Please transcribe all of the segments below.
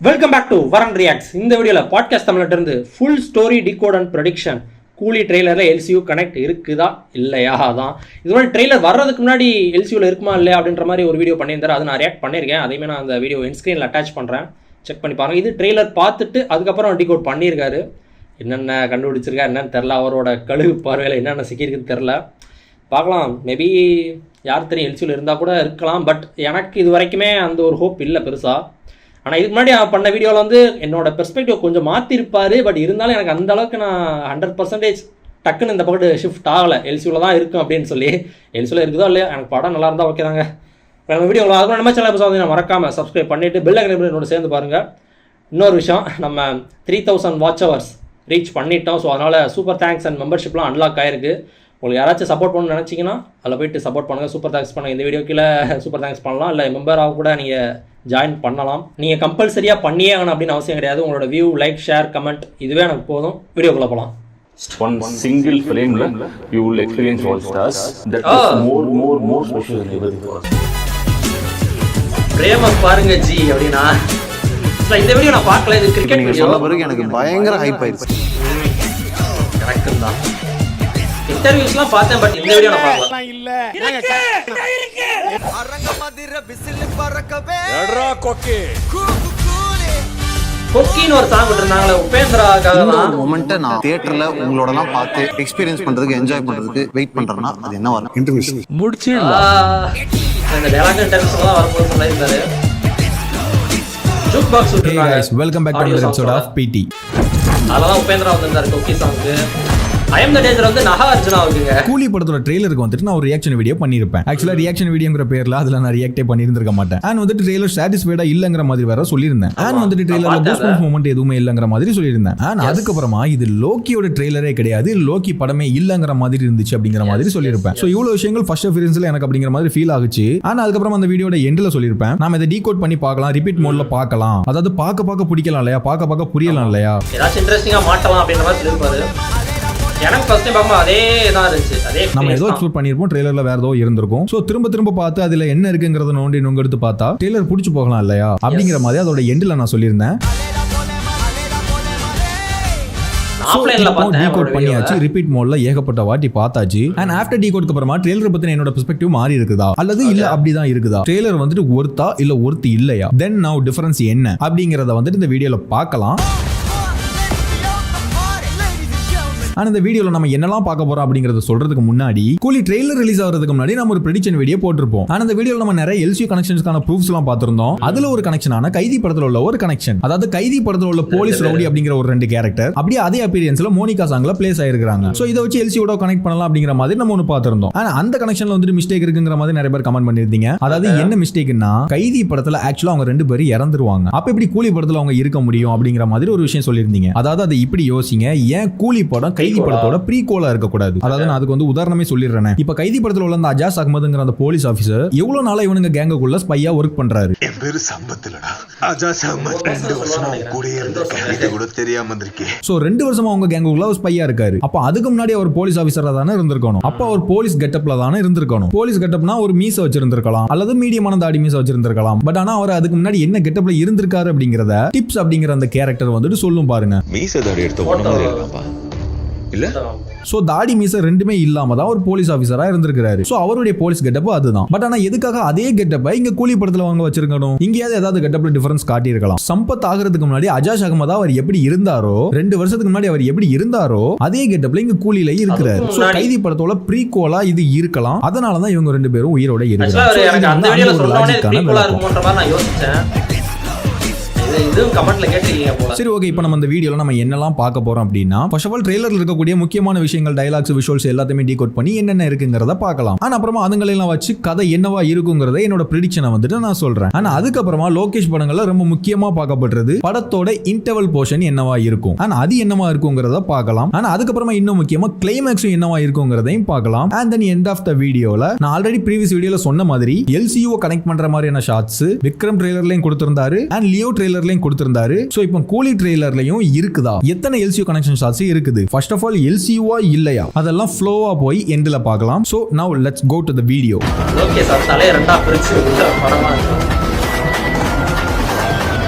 Welcome back to வரன் reacts. இந்த வீடியோவில் பாட்காஸ்ட் தமிழ்கிட்ட இருந்து full story decode and prediction. கூலி ட்ரெய்லரில் எல்சியூ கனெக்ட் இருக்குதா இல்லையா? அதான் இது மாதிரி ட்ரெய்லர் வர்றதுக்கு முன்னாடி எல்சியூவில் இருக்குமா இல்லையா அப்படின்ற மாதிரி ஒரு வீடியோ பண்ணியிருந்தாரு. அது நான் ரியாக்ட் பண்ணியிருக்கேன். அதேமாதிரி நான் அந்த வீடியோ ஸ்க்ரீனில் அட்டாச் பண்ணுறேன், செக் பண்ணி பாருங்கள். இது ட்ரெய்லர் பார்த்துட்டு அதுக்கப்புறம் டிகோட் பண்ணியிருக்காரு. என்னென்ன கண்டுபிடிச்சிருக்காரு என்னன்னு தெரில. அவரோட கழுகு பார்வையில் என்னென்ன சிக்கியிருக்குன்னு தெரில, பார்க்கலாம். மேபி யார் தெரியும், எல்சியூவில் இருந்தால் கூட இருக்கலாம். பட் எனக்கு இது வரைக்குமே அந்த ஒரு ஹோப் இல்லை பெருசாக. ஆனால் இதுக்கு முன்னாடி பண்ண வீடியோவில் வந்து என்னோட பெர்ஸ்பெக்டிவ் கொஞ்சம் மாற்றிருப்பார். பட் இருந்தாலும் எனக்கு அந்த அளவுக்கு நான் 100% டக்குன்னு இந்த பக்கத்து ஷிஃப்ட் ஆகலை. எல்சியூவில் தான் இருக்கும் அப்படின்னு சொல்லி. எல்சியூவில் இருக்குதோ இல்லையா, எனக்கு படம் நல்லா இருந்தால் ஓகே தாங்க. நம்ம வீடியோவில் அதுக்கு நம்ம சேனல் எபிசோட் வந்து மறக்காமல் சப்ஸ்கிரைப் பண்ணிவிட்டு பெல் ஐக்கன் என்னோட சேர்ந்து பாருங்கள். இன்னொரு விஷயம், நம்ம 3000 வாட்ச் ஹவர்ஸ் ரீச் பண்ணிட்டோம். ஸோ அதனால் சூப்பர் தேங்க்ஸ் அண்ட் மெம்பர்ஷிப்லாம் அன்லாக் ஆயிருக்கு. உங்களுக்கு யாராச்சும் சப்போர்ட் பண்ணணும்னு நினச்சிங்கன்னா அதில் போய்ட்டு சப்போர்ட் பண்ணுங்கள். சூப்பர் தேங்க்ஸ் பண்ணுங்கள். இந்த வீடியோ கீழே சூப்பர் தேங்க்ஸ் பண்ணலாம், இல்லை மெம்பராக கூட நீங்கள் ஜாயின் பண்ணலாம். நீங்கள் கம்பல்சரியாக பண்ணியே ஆகணும் அப்படின்னு அவசியம் கிடையாது. உங்களோட வியூ, லைக், ஷேர், கமெண்ட் இதுவே எனக்கு போதும். வீடியோக்குள்ளே போகலாம். One single film, you will experience all stars. That is more special than everything. பிரேம பாருங்க ஜி அப்படின்னா இந்த வீடியோ நான் பார்க்கல. இது கிரிக்கெட் வீடியோ. சொன்ன பிறகு எனக்கு பயங்கர ஹைப் ஆயிடுச்சு. கரெக்ட் தான். இன்டர்வியூஸ்லாம் பார்த்தேன், பட் இந்த வீடியோ நான் பார்க்கல. இல்ல அரங்க மதிர விசில் பறக்கவே எட்ரா கொக்கி கொக்கின்னு ஒரு சாங் விட்டுருந்தாங்களே உபேந்திராக்காக தான். மொமெண்ட்டை நான் தியேட்டர்ல உங்களோடலாம் பார்த்து எக்ஸ்பீரியன்ஸ் பண்றதுக்கு, என்ஜாய் பண்றதுக்கு வெயிட் பண்றேன்னா அது என்ன வரும்? இன்டர்வியூ முடிச்சிடலாம். இந்த டயலாக் இன்டர்வியூஸ்ல தான் வரப்போகுது சொல்லியிருந்தாரு. ஜூக் பாக்ஸ் விட்டுருந்தாங்க. Welcome back to another episode of PT. அதெல்லாம் உபேந்திரா வந்திருந்தாரு கொக்கி சாங்க்கு. ஐ எம் தி டேஞ்சர் வந்து நஹா அர்ஜுனாவுக்குங்க. கூலி படத்தோட ட்ரெய்லருக்கு வந்துட்டு நான் ஒரு ரியாக்ஷன் வீடியோ பண்ணியிருப்பேன். ஆக்சுவலா ரியாக்ஷன் வீடியோங்கிற பேர்ல அதுல நான் ரியாக்டே பண்ணியிருந்திருக்க மாட்டேன். அண்ட் வந்துட்டு ட்ரெய்லர் சாட்டிஸ்ஃபைடா இல்லங்கிற மாதிரி வேற சொல்லியிருந்தேன். அண்ட் வந்துட்டு ட்ரெய்லர்ல கூஸ்பம்ஸ் மொமெண்ட் எதுவுமே இல்லங்கிற மாதிரி சொல்லியிருந்தேன். அண்ட் அதுக்கப்புறமா இது லோக்கியோட ட்ரெய்லரே கிடையாது, லோக்கி படமே இல்லங்கிற மாதிரி இருந்துச்சு அப்படிங்கிற மாதிரி சொல்லியிருப்பேன். சோ இவ்வளவு விஷயங்கள் ஃபர்ஸ்ட் அப்பியரன்ஸ்ல எனக்கு அப்படிங்கிற மாதிரி ஃபீல் ஆகுச்சு. அண்ட் அதுக்கப்புறம் அந்த வீடியோட எண்ட்ல சொல்லியிருப்பேன், நாம இதை டீகோட் பண்ணி பார்க்கலாம், ரிப்பீட் மோட்ல பார்க்கலாம். அதாவது பார்க்க பிடிக்கலாம் இல்லையா, பார்க்க புரியலாம் இல்லையா, ஏதாச்சும் இன்ட்ரெஸ்டிங்கா மாட்டலாம் அப்படின்ற மாதிரி சொல்லிருப்பாரு. எனக்கு ஃபர்ஸ்ட் டைம் பார்க்கும்போது அதே தான் இருந்துச்சு. அதே நம்ம ஏதோ எக்ஸ்பெக்ட் பண்ணிருப்போம், ட்ரெய்லர்ல வேற ஏதோ இருந்திருக்கும். சோ திரும்ப பார்த்து அதுல என்ன இருக்குங்கிறத நோண்டி எடுத்து பார்த்தா ட்ரெய்லர் பிடிச்சு போகலாம் இல்லையா அப்படிங்கிற மாதிரி அதோட எண்ட்ல நான் சொல்லியிருந்தேன். டீகோட் பண்ணியாச்சு, ரிப்பீட் மோட்ல ஏகப்பட்ட வாட்டி பார்த்தாச்சு. அண்ட் ஆஃப்டர் டீகோட்க்கு அப்புறமா ட்ரெய்லர் பத்தின என்னோட பெர்ஸ்பெக்டிவ் மாறி இருக்குதா அல்லது இல்ல அப்படிதான் இருக்குதா, ட்ரெய்லர் வந்துட்டு ஒர்த்தா இல்ல ஒர்த் இல்லையா, தென் நவ் டிஃபரன்ஸ் என்ன அப்படிங்கறத வந்துட்டு இந்த வீடியோல பார்க்கலாம். ஆனா இந்த வீடியோல நம்ம என்னெல்லாம் பார்க்க போறோம் அப்படிங்கறத சொல்றதுக்கு முன்னாடி கூலி ட்ரெய்லர் ரிலீஸ் ஆகிறதுக்கு முன்னாடி நம்ம ஒரு ப்ரெடிக்ஷன் வீடியோ போட்டிருப்போம். ஆனா இந்த வீடியோல நம்ம நிறைய எல்சியூ கனெக்ஷன்ஸ்க்கான ப்ரூஃப்ஸ் எல்லாம் பார்த்திருந்தோம். அதுல ஒரு கனெக்ஷனான கைதி படத்துல உள்ள ஒரு கனெக்ஷன், அதாவது கைதி படத்துல உள்ள போலீஸ் ரவுடி அப்படிங்கிற ஒரு 2 கேரக்டர் அப்படியே அதே அப்பியரன்ஸ்ல மோனிகா சாங்ல பிளேஸ் ஆயிருக்காங்க. சோ இதை வச்சு எல்சியோட கனெக்ட் பண்ணலாம் அப்படிங்கிற மாதிரி நம்ம ஒன்னு பார்த்திருந்தோம். ஆனா அந்த கனெக்ஷன்ல வந்துட்டு மிஸ்டேக் இருக்குங்கிற மாதிரி நிறைய பேர் கமெண்ட் பண்ணிருந்தீங்க. அதாவது என்ன மிஸ்டேக்னா, கைதி படத்துல ஆக்சுவலா அவங்க 2 பேரும் இறந்துருவாங்க, அப்ப எப்படி கூலி படத்துல அவங்க இருக்க முடியும் அப்படிங்கிற மாதிரி ஒரு விஷயம் சொல்லியிருந்தீங்க. அதாவது அதை இப்படி யோசிங்க, ஏன் கூலி படம் கைதி படத்தோட ப்ரீகோலா இருக்க கூடாது? அதாவது நான் அதுக்கு வந்து உதாரணமே சொல்லிடுறேன். இப்ப கைதி படத்துல உள்ள அந்த அஜாஸ் அகமதுங்கிற அந்த போலீஸ் ஆபீசர் எவ்வளவு நாளா இவனுங்க கேங்குக்குள்ள ஸ்பையா வர்க் பண்றாரு. என் பேரு சம்பத்லடா. அஜாஸ் அகமது 2 வருஷமா கூடயே இருந்திருக்கேன், இது கூட தெரியாம இருந்திருக்கேன். சோ 2 வருஷமா அவங்க கேங்குக்குள்ள ஒரு ஸ்பையா இருக்காரு. அப்ப அதுக்கு முன்னாடி அவர் போலீஸ் ஆபீசரா தானே இருந்திருக்கணும். அப்ப அவர் போலீஸ் கெட்டப்ல தானே இருந்திருக்கணும். போலீஸ் கெட்டப்னா ஒரு மீச வச்சிருந்திருக்கலாம் அல்லது மீடியமான தாடி மீச வச்சிருந்திருக்கலாம். பட் ஆனா அவர் அதுக்கு முன்னாடி என்ன கெட்டப்ல இருந்திருக்காரு அப்படிங்கறத டிப்ஸ் அப்படிங்கிற அந்த கேரக்டர் வந்துட்டு சொல்லும் பாருங்க. மீச தாடி எடுத்து ஒண்ணு மாதிரி இருக்காம்பா இல்ல. சோ தாடி மீச ரெண்டுமே இல்லாம தான் ஒரு போலீஸ் ஆபீசரா இருந்திருக்காரு. சோ அவருடைய போலீஸ் கெட்டப் அதுதான். பட் ஆனா எதுக்காக அதே கெட்டப்பை இங்க கூலி படத்துல வாங்க வச்சிருக்கணும்? இங்கேயாவது ஏதாவது கெட்டப்ல டிஃபரன்ஸ் காட்டி இருக்கலாம். சம்பத் ஆகிறதுக்கு முன்னாடி அஜாஸ் அகமதா அவர் எப்படி இருந்தாரோ, 2 வருஷத்துக்கு முன்னாடி அவர் எப்படி இருந்தாரோ அதே கெட்டப்ல இங்க கூலில இருக்கிறாரு. சோ கைதி படத்தோட ப்ரீகோலா இது இருக்கலாம். அதனாலதான் இவங்க 2 பேரும் உயிரோட இருக்காங்க. சரி ஓகே, இப்போ நம்ம இந்த வீடியோல நம்ம என்னெல்லாம் பார்க்க போறோம் அப்படின்னா, ஃபர்ஸ்ட் ஆஃப் ஆல் ட்ரெய்லர்ல இருக்கக்கூடிய முக்கியமான விஷயங்கள், டயலாக்ஸ், விஷுவல்ஸ் எல்லாத்தையுமே டீகோட் பண்ணி என்னென்ன இருக்குங்கிறத பார்க்கலாம். ஆனா அப்புறமா அதுங்களெல்லாம் வச்சு கதை என்னவா இருக்குங்கிறத என்னோட ப்ரெடிக்ஷனை வந்துட்டு நான் சொல்றேன். ஆனா அதுக்கப்புறமா லோகேஷ் படங்கள்ல ரொம்ப முக்கியமா பார்க்கப்படுறது படத்தோட இன்டர்வல் போர்ஷன் என்னவா இருக்கும். ஆனா அது என்னவா இருக்குங்கிறத பார்க்கலாம். ஆனா அதுக்கப்புறமா இன்னும் முக்கியமா கிளைமேக்ஸும் என்னவா இருக்குங்கிறதையும் பார்க்கலாம். And then end of the வீடியோல நான் ஆல்ரெடி ப்ரீவியஸ் வீடியோல சொன்ன மாதிரி எல்சியூ கனெக்ட் பண்ற மாதிரியான ஷாட்ஸ் விக்ரம் ட்ரெய்லர்லயும் கொடுத்திருந்தாரு அண்ட் லியோ ட்ரெய்லர் கொடுத்திருந்தாரு. சோ இப்போ கூலி ட்ரெய்லர்லயும் இருக்குதா, எத்தனை எல்சியூ கனெக்ஷன் ஷாட்ஸ் இருக்குது, ஃபர்ஸ்ட் ஆஃப் ஆல் எல்சியூவா இல்லையா, அதெல்லாம் ஃப்ளோவா போய் எண்ட்ல பார்க்கலாம். So now let's go to the video. Okay sir, தலை ரெண்டா பிரிச்சு படமா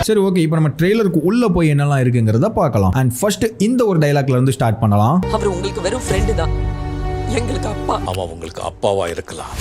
சரி ஓகே, இப்போ நம்ம ட்ரெய்லருக்கு உள்ள போய் என்னெல்லாம் இருக்குங்கிறத பார்க்கலாம். அண்ட் ஃபர்ஸ்ட் இந்த ஒரு டைலாக்ல இருந்து ஸ்டார்ட் பண்ணலாம். அவர் உங்களுக்கு வெறும் ஃப்ரெண்டு தான், எங்களுக்கு அப்பா. அவன் உங்களுக்கு அப்பாவா இருக்கலாம்,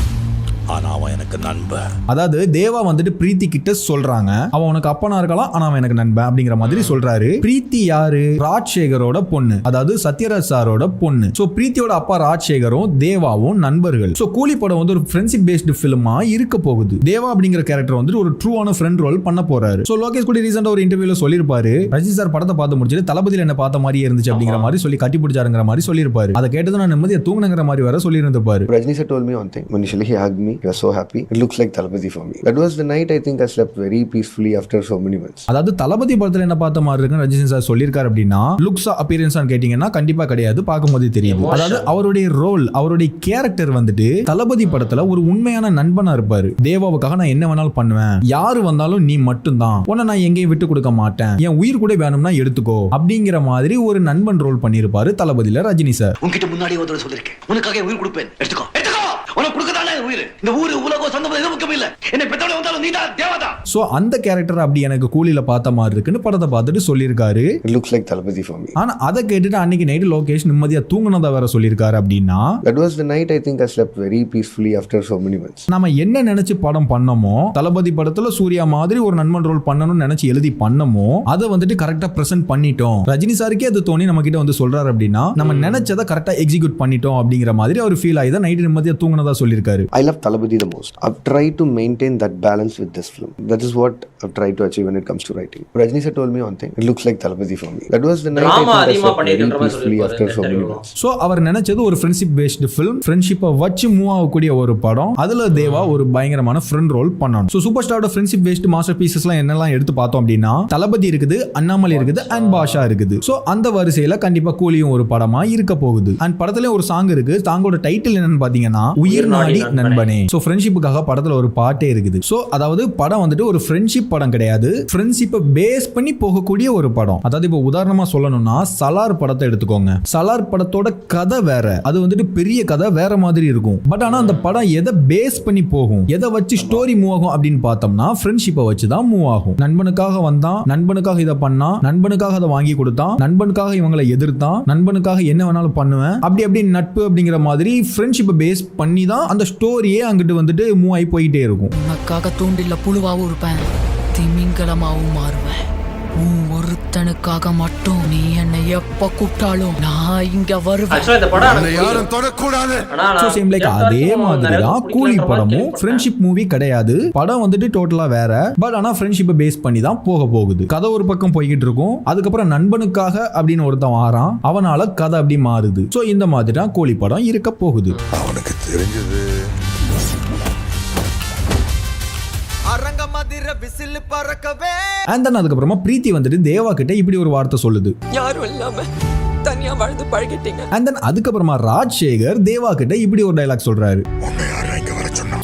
ஆனா அவன் எனக்கு நண்பன். அதாவது தேவா வந்துட்டு பிரீத்தி கிட்ட சொல்றாங்க, அவன் உனக்கு அப்பனா இருக்கலாம் ஆனா அவன் எனக்கு நண்பன் அப்படிங்கிற மாதிரி சொல்றாரு. பிரீத்தி யாரு? ராஜ்சேகரோட பொண்ணு, அதாவது சத்யராஜ் சாரோட பொண்ணு. சோ பிரீத்தியோட அப்பா ராஜ்சேகரும் தேவாவும் நண்பர்கள். சோ கூலி படம் வந்து ஒரு ஃப்ரெண்ட்ஷிப் பேஸ்டு ஃபிலிமா இருக்க போகுது. தேவா அப்படிங்கிற கேரக்டர் வந்துட்டு ஒரு ட்ரூவான ஃப்ரெண்ட் ரோல் பண்ண போறாரு. சோ லோகேஷ் கூட ரீசெண்டா ஒரு இன்டர்வியூல சொல்லிருப்பாரு, ரஜினி சார் படத்தை பார்த்து முடிச்சிட்டு தளபதியில என்ன பார்த்த மாதிரியே இருந்துச்சு அப்படிங்கிற மாதிரி சொல்லி கட்டி பிடிச்சாருங்கிற மாதிரி சொல்லிருப்பாரு. அதை கேட்டது நான் நிம்மதியா தூங்குங்கிற மாதிரி வர சொல்லியிருந்திருப்பாரு. Rajni sir told me one thing. Initially he hugged me. He was so happy. It looks like Talapati for me. That was the night I think I slept very peacefully after so many months. அதாவது தளபதி படத்துல என்ன பார்த்த மாதிரி இருக்குன்னு Rajini sir சொல்லியிருக்காரு அப்படின்னா, லுக்ஸா அப்பியரன்ஸா கேட்டீங்கன்னா கண்டிப்பா கிடையாது, பார்க்கும்போது தெரியும். அதாவது அவருடைய ரோல், அவருடைய கேரக்டர் வந்துட்டு தளபதி படத்துல ஒரு உண்மையான நண்பனா இருப்பாரு. தேவாவுக்காக நான் என்ன வேணாலும் பண்ணுவேன், யாரு வந்தாலும் நீ மட்டும்தான், உன்னை நான் எங்கேயும் விட்டு கொடுக்க மாட்டேன், என் உயிர் கூட வேணும்னா எடுத்துக்கோ அப்படிங்கிற மாதிரி ஒரு நண்பன் ரோல் பண்ணிருப்பாரு தளபதியில ரஜினி சார். உன்கிட்ட முன்னாடி ஒரு சொல்லிருக்கேன், உனக்காக உயிர் கொடுப்பேன், எடுத்துக்கோ எடுத்துக்கோ, உனக்கு கொடுக்கதானே உயிர். இந்த ஊரு உலகம் சொந்தம் எதுவும் முக்கியம் இல்ல, என்னை பெத்தவளை வந்தாலும் நீ தான் தேவதா. சோ அந்த கேரக்டர் அப்படி எனக்கு கூலில பார்த்த மாதிரி இருக்குன்னு படத்தை பார்த்துட்டு சொல்லியிருக்காரு. It looks like Talapati for me. ஆனா அதை கேட்டுட்டு அன்னைக்கு நைட் லோகேஷ் நிம்மதியா தூங்குனதா வேற சொல்லியிருக்காரு. அப்படின்னா That was the night I think I slept very peacefully after so many months. நம்ம என்ன நினைச்சு படம் பண்ணமோ, தளபதி படத்துல சூர்யா மாதிரி ஒரு நண்பன் ரோல் பண்ணணும்னு நினைச்சு எழுதி பண்ணமோ, அதை வந்துட்டு கரெக்டா பிரசன்ட் பண்ணிட்டோம். ரஜினி சாருக்கே அது தோணி நம்ம கிட்ட வந்து சொல்றாரு அப்படின்னா நம்ம நினைச்சதை கரெக்டா எக்ஸிக்யூட் பண்ணிட்டோம் அப்படிங்கிற மாதிரி அவர் ஃபீல் ஆகி தான் நைட் நிம்மதியா தூங்குனதா சொல்லியிருக்காரு. I love Talapati the most. I've tried to maintain that balance with this film. That is what I've tried to achieve when it comes to writing. Rajni sir told me one thing. It looks like Talapati for me. That was the night I think I slept very peacefully after so many months. So அவர் நினைச்சது ஒரு friendship based film, ஃப்ரெண்ட்ஷிப்பை வச்சு move ஆகக்கூடிய ஒரு படம். அதுல தேவா ஒரு பயங்கரமான friend role பண்ணணும். ஸோ சூப்பர் ஸ்டாரோட ஃப்ரெண்ட்ஷிப் பேஸ்டு மாஸ்டர் பீசஸ்லாம் என்னெல்லாம் எடுத்து பார்த்தோம் அப்படின்னா, தளபதி இருக்குது, அண்ணாமலை இருக்குது, அண்ட் பாஷா இருக்குது. ஸோ அந்த வரிசையில கண்டிப்பா கூலியும் ஒரு படமா இருக்க போகுது. அண்ட் படத்துல ஒரு சாங் இருக்கு. சாங்கோட டைட்டில் என்னன்னு பாத்தீங்கன்னா உயிர் நாடி நண்பனே. ஸோ ஃப்ரெண்ட்ஷிப்புக்காக படத்துல ஒரு பாட்டே இருக்குது. ஸோ அதாவது படம் வந்துட்டு ஒரு ஃப்ரெண்ட்ஷிப் படம் கிடையாது, ஃப்ரெண்ட்ஷிப்பை பேஸ் பண்ணி போகக்கூடிய ஒரு படம். அதாவது இப்போ உதாரணமா சொல்லணும்னா சலார் படத்தை எடுத்துக்கோங்க. சலார் படத்தோட கதை வேற, அது வந்துட்டு பெரிய கதை வேற மாதிரி இருக்கும். பட் ஆனா அந்த படம் எதை பேஸ் பண்ணி போகும், எதை வச்சு ஸ்டோரி மூவ் ஆகும் அப்படின்னு பார்த்தோம்னா ஃப்ரெண்ட்ஷிப்பை வச்சு தான் மூவ் ஆகும். நண்பனுக்காக வந்தான், நண்பனுக்காக இதை பண்ணா, நண்பனுக்காக அதை வாங்கி கொடுத்தான், நண்பனுக்காக இவங்களை எதிர்த்தான், நண்பனுக்காக என்ன வேணாலும் பண்ணுவேன், அப்படி நட்பு அப்படிங்கிற மாதிரி ஃப்ரெண்ட்ஷிப்பை பேஸ் பண்ணி தான் அந்த ஸ்டோரியே அங்கிட்டு வந்துட்டு மூவ் ஆகி போயிட்டே இருக்கும். உனக்காக தூண்டில புழுவாவும் இருப்பேன், திமிங்கலமாவும் மாறுவேன். ஒருத்தனுக்காக மட்டும் நீ என்னை எப்ப கூப்பிட்டாலும் நான் இங்க வருவேன். யாரும் தொடக்கூடாது. So same like அதே மாதிரி தான் கூலி படமும் ஃப்ரெண்ட்ஷிப் மூவி கிடையாது. படம் வந்துட்டு டோட்டலா வேற, பட் ஆனா ஃப்ரெண்ட்ஷிப்பை பேஸ் பண்ணி தான் போக போகுது. கதை ஒரு பக்கம் போய்கிட்டு இருக்கும், அதுக்கப்புறம் நண்பனுக்காக அப்படின்னு ஒருத்தன் வாரான், அவனால கதை அப்படி மாறுது. சோ இந்த மாதிரி தான் கூலி படம் இருக்க போகுது. அவனுக்கு தெரிஞ்சது And then அதுக்கப்புறமா பிரீத்தி வந்துட்டு தேவா கிட்ட இப்படி ஒரு வார்த்தை சொல்லுது, யாரும் இல்லாம தனியா வாழ்ந்து பழகிட்டீங்க. And then அதுக்கப்புறமா ராஜ்சேகர் தேவா கிட்ட இப்படி ஒரு டைலாக் சொல்றாரு.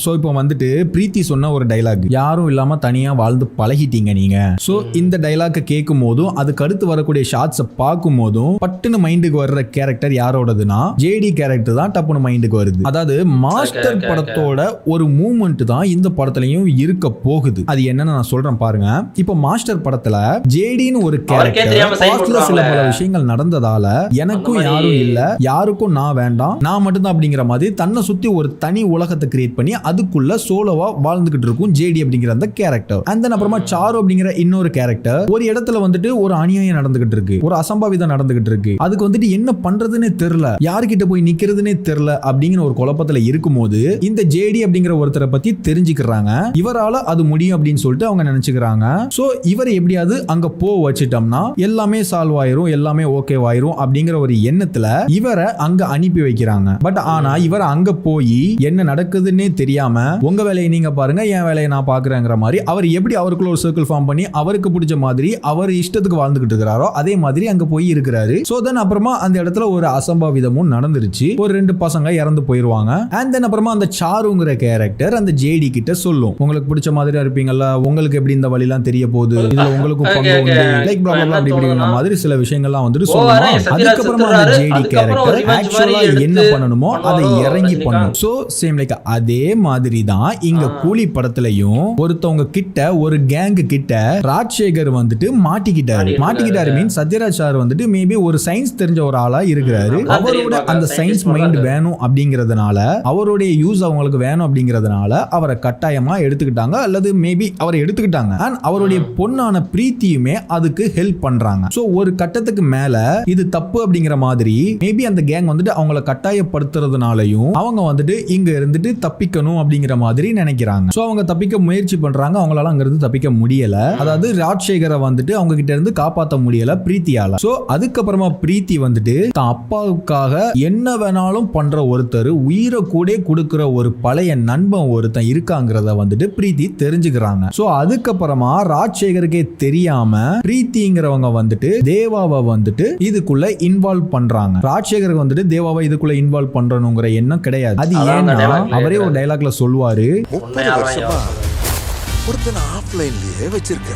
சோ இப்போ வந்துட்டு பிரீத்தி சொன்ன ஒரு டைலாக், யாரும் இல்லாம தனியா வாழ்ந்து பழகிட்டீங்க நீங்க. சோ இந்த டைலாக்க கேட்கும் போதும் அதுக்கு அடுத்து வரக்கூடிய ஷாட்ஸை பார்க்கும் போதும் பட்டுன்னு மைண்டுக்கு வர்ற கேரக்டர் யாரோடதுன்னா ஜேடி கேரக்டர் தான் டப்புன்னு மைண்டுக்கு வருது. அதாவது மாஸ்டர் படத்தோட ஒரு மூவ்மெண்ட் தான் இந்த படத்துலயும் இருக்க போகுது. அது என்னன்னு நான் சொல்றேன் பாருங்க. இப்போ மாஸ்டர் படத்துல ஜேடின்னு ஒரு கேரக்டர் சில பல விஷயங்கள் நடந்ததால எனக்கும் யாரும் இல்ல, யாருக்கும் நான் வேண்டாம், நான் மட்டும்தான் அப்படிங்கிற மாதிரி தன்னை சுத்தி ஒரு தனி உலகத்தை கிரியேட் பண்ணி அதுக்குள்ள சோலோவா வாழ்ந்துகிட்டு இருக்கும் ஜேடி அப்படிங்கிற அந்த கேரக்டர். அண்ட் தென் அப்புறமா சாரு அப்படிங்கிற இன்னொரு கேரக்டர் ஒரு இடத்துல வந்துட்டு ஒரு அநியாயம் நடந்துகிட்டு இருக்கு, ஒரு அசம்பாவிதம் நடந்துகிட்டு இருக்கு, அதுக்கு வந்துட்டு என்ன பண்றதுன்னே தெரியல, யாருக்கிட்ட போய் நிக்கிறதுனே தெரியல அப்படிங்கிற ஒரு குழப்பத்துல இருக்கும்போது இந்த ஜேடி அப்படிங்கிற ஒருத்தரை பத்தி தெரிஞ்சுக்கிறாங்க. இவரால அது முடியும் அப்படின்னு சொல்லிட்டு அவங்க நினைச்சுக்கிறாங்க. சோ இவரை எப்படியாவது அங்க போ வச்சிட்டோம்னா எல்லாமே சால்வ் ஆயிரும், எல்லாமே ஓகே ஆயிரும் அப்படிங்கிற ஒரு எண்ணத்துல இவரை அங்க அனுப்பி வைக்கிறாங்க. பட் ஆனா இவர் அங்க போய் என்ன நடக்குதுன்னே தெரியாம உங்க வேலையை நீங்க பாருங்க, என் வேலையை நான் பாக்குறேங்கிற மாதிரி அவர் எப்படி அவருக்குள்ள ஒரு சர்க்கிள் ஃபார்ம் பண்ணி அவருக்கு பிடிச்ச மாதிரி அவர் இஷ்டத்துக்கு வாழ்ந்துகிட்டு இருக்கிறாரோ அதே மாதிரி அங்க போய் இருக்கிறாரு. சோ தென் அப்புறமா அந்த இடத்துல ஒரு அசம்பாவிதமும் நடந்துருச்சு, ஒரு 2 பசங்க இறந்து போயிருவாங்க. அண்ட் தென் அப்புறமா அந்த சாருங்கிற கேரக்டர் அந்த ஜேடி கிட்ட சொல்லும், உங்களுக்கு பிடிச்ச மாதிரி இருப்பீங்கல்ல, உங்களுக்கு எப்படி இந்த வழிலாம் தெரிய போகுது, இதுல உங்களுக்கும் பங்கு உண்டு, லைக் ப்ளா ப்ளா அப்படிங்கிற மாதிரி சில விஷயங்கள்லாம் வந்துட்டு சொல்லுவாங்க. அதுக்கப்புறமா அந்த ஜேடி கேரக்டர் ஆக்சுவலா என்ன பண்ணணுமோ அதை இறங்கி பண்ணும். சோ சேம் லைக் அதே மாதிரி தான் இங்க கூலி படத்துலயும் ஒருத்தவங்க கிட்ட ஒரு கேங்கு கிட்ட ராஜசேகர் வந்துட்டு மாட்டிக்கிட்டாரு மீன் சத்யராஜ் சார் வந்துட்டு மேபி ஒரு சயின்ஸ் தெரிஞ்ச ஒரு ஆளா இருக்கிறாரு. அவரோட அந்த சயின்ஸ் மைண்ட் வேணும் அப்படிங்கறதுனால, அவருடைய யூஸ் அவங்களுக்கு வேணும் அப்படிங்கறதுனால அவரை கட்டாயமா எடுத்துக்கிட்டாங்க, அல்லது மேபி அவரை எடுத்துக்கிட்டாங்க. அண்ட் அவருடைய பொண்ணான பிரீத்தியுமே அதுக்கு ஹெல்ப் பண்றாங்க. சோ ஒரு கட்டத்துக்கு மேல இது தப்பு அப்படிங்கிற மாதிரி மேபி அந்த கேங் வந்துட்டு அவங்களை கட்டாயப்படுத்துறதுனாலையும் அவங்க வந்துட்டு இங்க இருந்துட்டு தப்பிக்கணும் அப்படிங்கிற மாதிரி நினைக்கிறாங்க. சோ அவங்க தப்பிக்க முயற்சி பண்றாங்க, அவங்களால அங்க இருந்து தப்பிக்க முடியல. அதாவது ராஜசேகரை வந்துட்டு அவங்க கிட்ட இருந்து காப்பாற்ற முடியல பிரீத்தியால. சோ அதுக்கப்புறமா பிரீத்தி வந்துட்டு தான் அப்பாவுக்காக என்ன வேணாலும் பண்ற ஒருத்தர், உயிரை கூட கொடுக்கிற ஒரு பழைய நண்பன் ஒருத்தன் இருக்காங்கிறத வந்துட்டு பிரீத்தி தெரிஞ்சுக்கிறாங்க. சோ அதுக்கப்புறமா ராஜசேகருக்கே தெரியாம பிரீத்திங்கிறவங்க வந்துட்டு தேவாவை வந்துட்டு இதுக்குள்ள இன்வால்வ் பண்றாங்க. ராஜசேகருக்கு வந்துட்டு தேவாவை இதுக்குள்ள இன்வால்வ் பண்றணுங்கிற எண்ணம் கிடையாது. அது ஏன்னா அவரே ஒரு டைலாக்ல சொல்லுவாரு,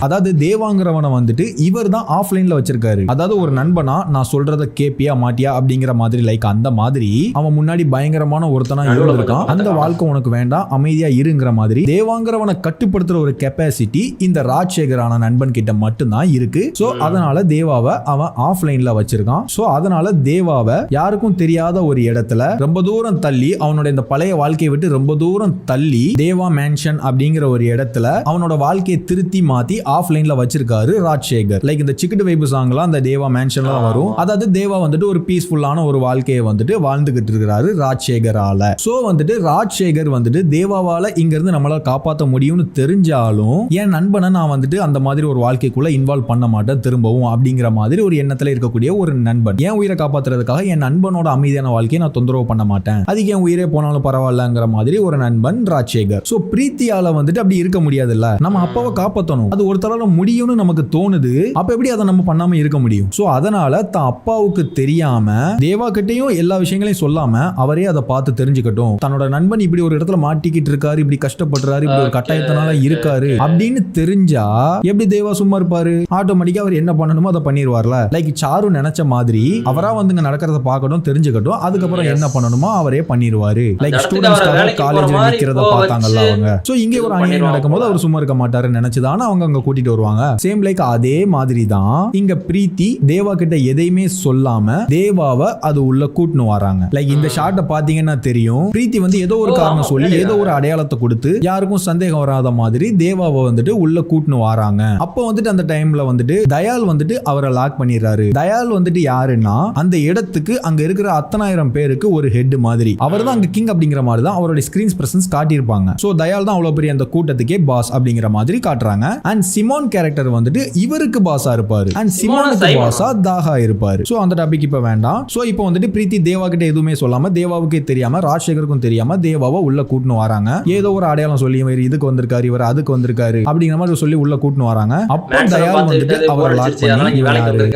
அதாவது தேவாங்கிறவனை வந்துட்டு இவர் தான் ஆஃப்லைன்ல வச்சிருக்காரு. அதாவது ஒரு நண்பனா நான் சொல்றத கேப்பியா மாட்டியா அப்படிங்கிற மாதிரி, லைக் அந்த மாதிரி அவன் முன்னாடி பயங்கரமான ஒருத்தனா இருந்திருக்கான். அந்த வாழ்க்கை உனக்கு வேண்டாம், அமைதியா இருங்கிற மாதிரி தேவாங்கிறவனை கட்டுப்படுத்துற ஒரு கெப்பாசிட்டி இந்த ராஜசேகரான நண்பன் கிட்ட மட்டும்தான் இருக்கு. சோ அதனால தேவாவை அவன் ஆஃப்லைன்ல வச்சிருக்கான். சோ அதனால தேவாவை யாருக்கும் தெரியாத ஒரு இடத்துல ரொம்ப தூரம் தள்ளி, அவனோட இந்த பழைய வாழ்க்கையை விட்டு ரொம்ப தூரம் தள்ளி தேவா மேன்ஷன் அப்படிங்கிற ஒரு இடத்துல அவனோட வாழ்க்கையை திருத்தி மாத்தி ஆஃப்லைன்ல வச்சிருக்காரு ராஜசேகர். லைக் இந்த சிக்கட்டு வைப்பு சாங்லாம் அந்த தேவா மேன்ஷன்ல வரும். அதாவது தேவா வந்துட்டு ஒரு பீஸ்ஃபுல்லான ஒரு வாழ்க்கையை வந்துட்டு வாழ்ந்துகிட்டு இருக்கிறாரு ராஜசேகரால. சோ வந்துட்டு ராஜசேகர் வந்துட்டு தேவாவால இங்க இருந்து நம்மளால காப்பாற்ற முடியும்னு தெரிஞ்சாலும் என் நண்பனை நான் வந்துட்டு அந்த மாதிரி ஒரு வாழ்க்கைக்குள்ள இன்வால்வ் பண்ண மாட்டேன் திரும்பவும் அப்படிங்கிற மாதிரி ஒரு எண்ணத்துல இருக்கக்கூடிய ஒரு நண்பன். என் உயிரை காப்பாத்துறதுக்காக என் நண்பனோட அமைதியான வாழ்க்கையை நான் தொந்தரவு பண்ண மாட்டேன், அதுக்கு என் உயிரே போனாலும் பரவாயில்லங்கிற மாதிரி ஒரு நண்பன் ராஜசேகர். சோ பிரீத்தியால வந்துட்டு அப்படி இருக்க முடியாது. நம்ம அப்பாவை காப்பாற்றணும், அது ஒருத்தரால முடியும்னு நமக்கு தோணுது. அப்ப எப்படி அதை நம்ம பண்ணாம இருக்க முடியும்? சோ அதனால தான் அப்பாவுக்கு தெரியாம தேவா கிட்டையும் எல்லா விஷயங்களையும் சொல்லாம அவரே அதை பார்த்து தெரிஞ்சுக்கட்டும், தன்னோட நண்பன் இப்படி ஒரு இடத்துல மாட்டிக்கிட்டு இருக்காரு, இப்படி கஷ்டப்படுறாரு, இப்படி ஒரு கட்டாயத்தினால இருக்காரு அப்படின்னு தெரிஞ்சா எப்படி தேவா சும்மா இருப்பாரு? ஆட்டோமேட்டிக்கா அவர் என்ன பண்ணணுமோ அதை பண்ணிடுவார்ல. லைக் சாரு நினைச்ச மாதிரி அவரா வந்து நடக்கிறத பார்க்கட்டும், தெரிஞ்சுக்கட்டும், அதுக்கப்புறம் என்ன பண்ணணுமோ அவரே பண்ணிடுவாரு. லைக் ஸ்டூடெண்ட்ஸ் காலேஜ்ல நிக்கிறத பார்த்தாங்கல்ல அவங்க. சோ இங்கே ஒரு அநியாயம் நடக்கும்போது அவர் சும்மா இருக்க மாட்டாரு நினைச்சுதானே அவங்க அங்க கூட்டிட்டு வருவாங்க. சேம் லைக் அதே மாதிரி தான் இங்க பிரீத்தி தேவா கிட்ட எதையுமே சொல்லாம தேவாவை அது உள்ள கூட்டினு வராங்க. லைக் இந்த ஷாட்டை பாத்தீங்கன்னா தெரியும், பிரீத்தி வந்து ஏதோ ஒரு காரணம் சொல்லி ஏதோ ஒரு அடையாளத்தை கொடுத்து யாருக்கும் சந்தேகம் வராத மாதிரி தேவாவை வந்துட்டு உள்ள கூட்டினு வராங்க. அப்போ வந்துட்டு அந்த டைம்ல வந்துட்டு தயால் வந்துட்டு அவரை லாக் பண்ணிடுறாரு. தயால் வந்துட்டு யாருன்னா அந்த இடத்துக்கு அங்க இருக்கிற 10,000 பேருக்கு ஒரு ஹெட் மாதிரி. அவர் தான் அங்க கிங் அப்படிங்கிற மாதிரி தான் அவருடைய ஸ்கிரீன் பிரசன்ஸ் காட்டியிருப்பாங்க. சோ தயால் தான் அவ்வளவு பெரிய அந்த கூட்டத்துக்கே பாஸ் அப்படிங்கிற மாதிரி காட்டுறாங்க. அண்ட் சிமோன் கேரக்டர் வந்துட்டு இவருக்கு பாஸா இருப்பாரு, அண்ட் சிமோனுக்கு பாஸா தாகா இருப்பாரு. சோ அந்த டாபிக் இப்ப வேண்டாம். சோ இப்போ வந்துட்டு பிரீத்தி தேவா கிட்ட எதுவுமே சொல்லாம, தேவாவுக்கே தெரியாம, ராஜசேகருக்கும் தெரியாம தேவாவை உள்ள கூட்டினு வராங்க. ஏதோ ஒரு அடையாளம் சொல்லி இவர் இதுக்கு வந்திருக்காரு, இவர் அதுக்கு வந்திருக்காரு அப்படிங்கிற மாதிரி சொல்லி உள்ள கூட்டினு வராங்க. அப்போ தயால் வந்துட்டு அவரை லாக் பண்ணி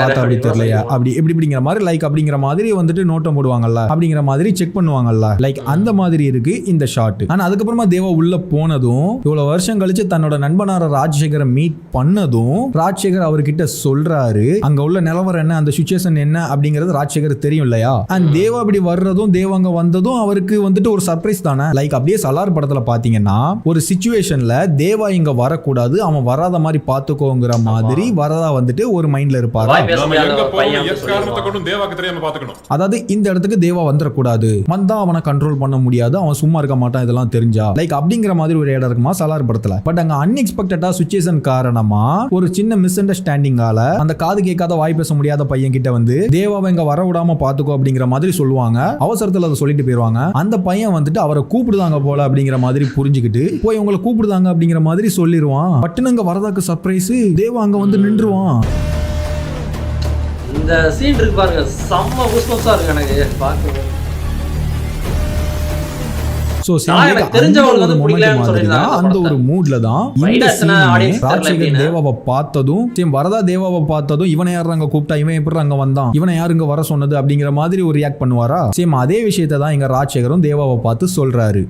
பார்த்தா அப்படி தெரியலையா அப்படி இப்படிங்கிற மாதிரி லைக் அப்படிங்கிற மாதிரி வந்துட்டு நோட்டம் போடுவாங்கல்ல, அப்படிங்கிற மாதிரி செக் பண்ணுவாங்கல்ல, லைக் அந்த மாதிரி இருக்கு இந்த ஷாட். ஆனா அதுக்கப்புறமா தேவா உள்ள போனதும் இவ்வளவு வருஷம் கழிச்சு தன்னோட நண்பனார ராஜசேகரை மீட் பண்ணதும் ராஜசேகர் அவர்கிட்ட சொல்றாரு அங்க உள்ள நிலவரம் என்ன, அந்த சிச்சுவேஷன் என்ன அப்படிங்கிறது ராஜசேகர் தெரியும் இல்லையா. அண்ட் தேவா அப்படி வர்றதும் தேவாங்க வந்ததும் அவருக்கு வந்துட்டு ஒரு சர்ப்ரைஸ் தானே. லைக் அப்படியே சலார் படத்துல பாத்தீங்கன்னா ஒரு சிச்சுவேஷன்ல தேவா இங்க வரக்கூடாது, அவன் வராத மாதிரி பாத்துக்கோங்கிற மாதிரி வரதா வந்துட்டு ஒரு மைண்ட்ல இருப்பாரு. அதாவது இந்த இடத்துக்கு தேவா வந்துடக்கூடாது, வந்தா அவனை கண்ட்ரோல் பண்ண முடியாது, அவன் சும்மா இருக்க மாட்டான் இதெல்லாம் தெரிஞ்சா, லைக் அப்படிங்கிற மாதிரி ஒரு இடம் இருக்குமா சலார் படத்துல. பட் அங்க அன்எக்ஸ்பெக்டடா சிச்சுவேஷன் காரணமா ஒரு சின்ன மிஸ் அண்டர்ஸ்டாண்டிங்கால அந்த காது கேட்காத வாய் பேச முடியாத பையன் கிட்ட வந்து தேவாவை இங்க வர விடாம பாத்துக்கோ அப்படிங்கிற மாதிரி சொல்லுவாங்க. அவசரத்துல அதை சொல்லிட்டு போயிருவாங்க. அந்த பையன் வந்துட்டு அவரை கூப்பிடுதாங்க போல அப்படிங்கிற மாதிரி புரிஞ்சுக்கிட்டு போய் உங்களை கூப்பிடுதாங்க அப்படிங்கிற மாதிரி சொல்லிடுவான். பட்டுன்னு அங்க வரதாக்கு சர்ப்ரைஸ், தேவா அங்க வந்து நின்றுவான். இந்த சீன் இருக்கு பாருங்க, செம்ம குஸ்பம்ஸா இருக்கு எனக்கு பார்க்க. சோ தெரிஞ்சவங்களுக்கு வந்து பிடிக்கலன்னு சொல்லிருந்தாங்க. அந்த ஒரு மூட்ல தான் இந்த ராஜசேகர் தேவாவை பார்த்ததும் சேம் வரதா தேவாவை பார்த்ததும் இவனை யார் அங்க கூப்பிட்டா, இவன் எப்படி அங்க வந்தான், இவனை யாரு இங்க வர சொன்னது அப்படிங்கிற மாதிரி ஒரு ரியாக்ட் பண்ணுவாரா. சேம் அதே விஷயத்தை தான் இங்க ராஜசேகரும் தேவாவை பார்த்து சொல்றாரு.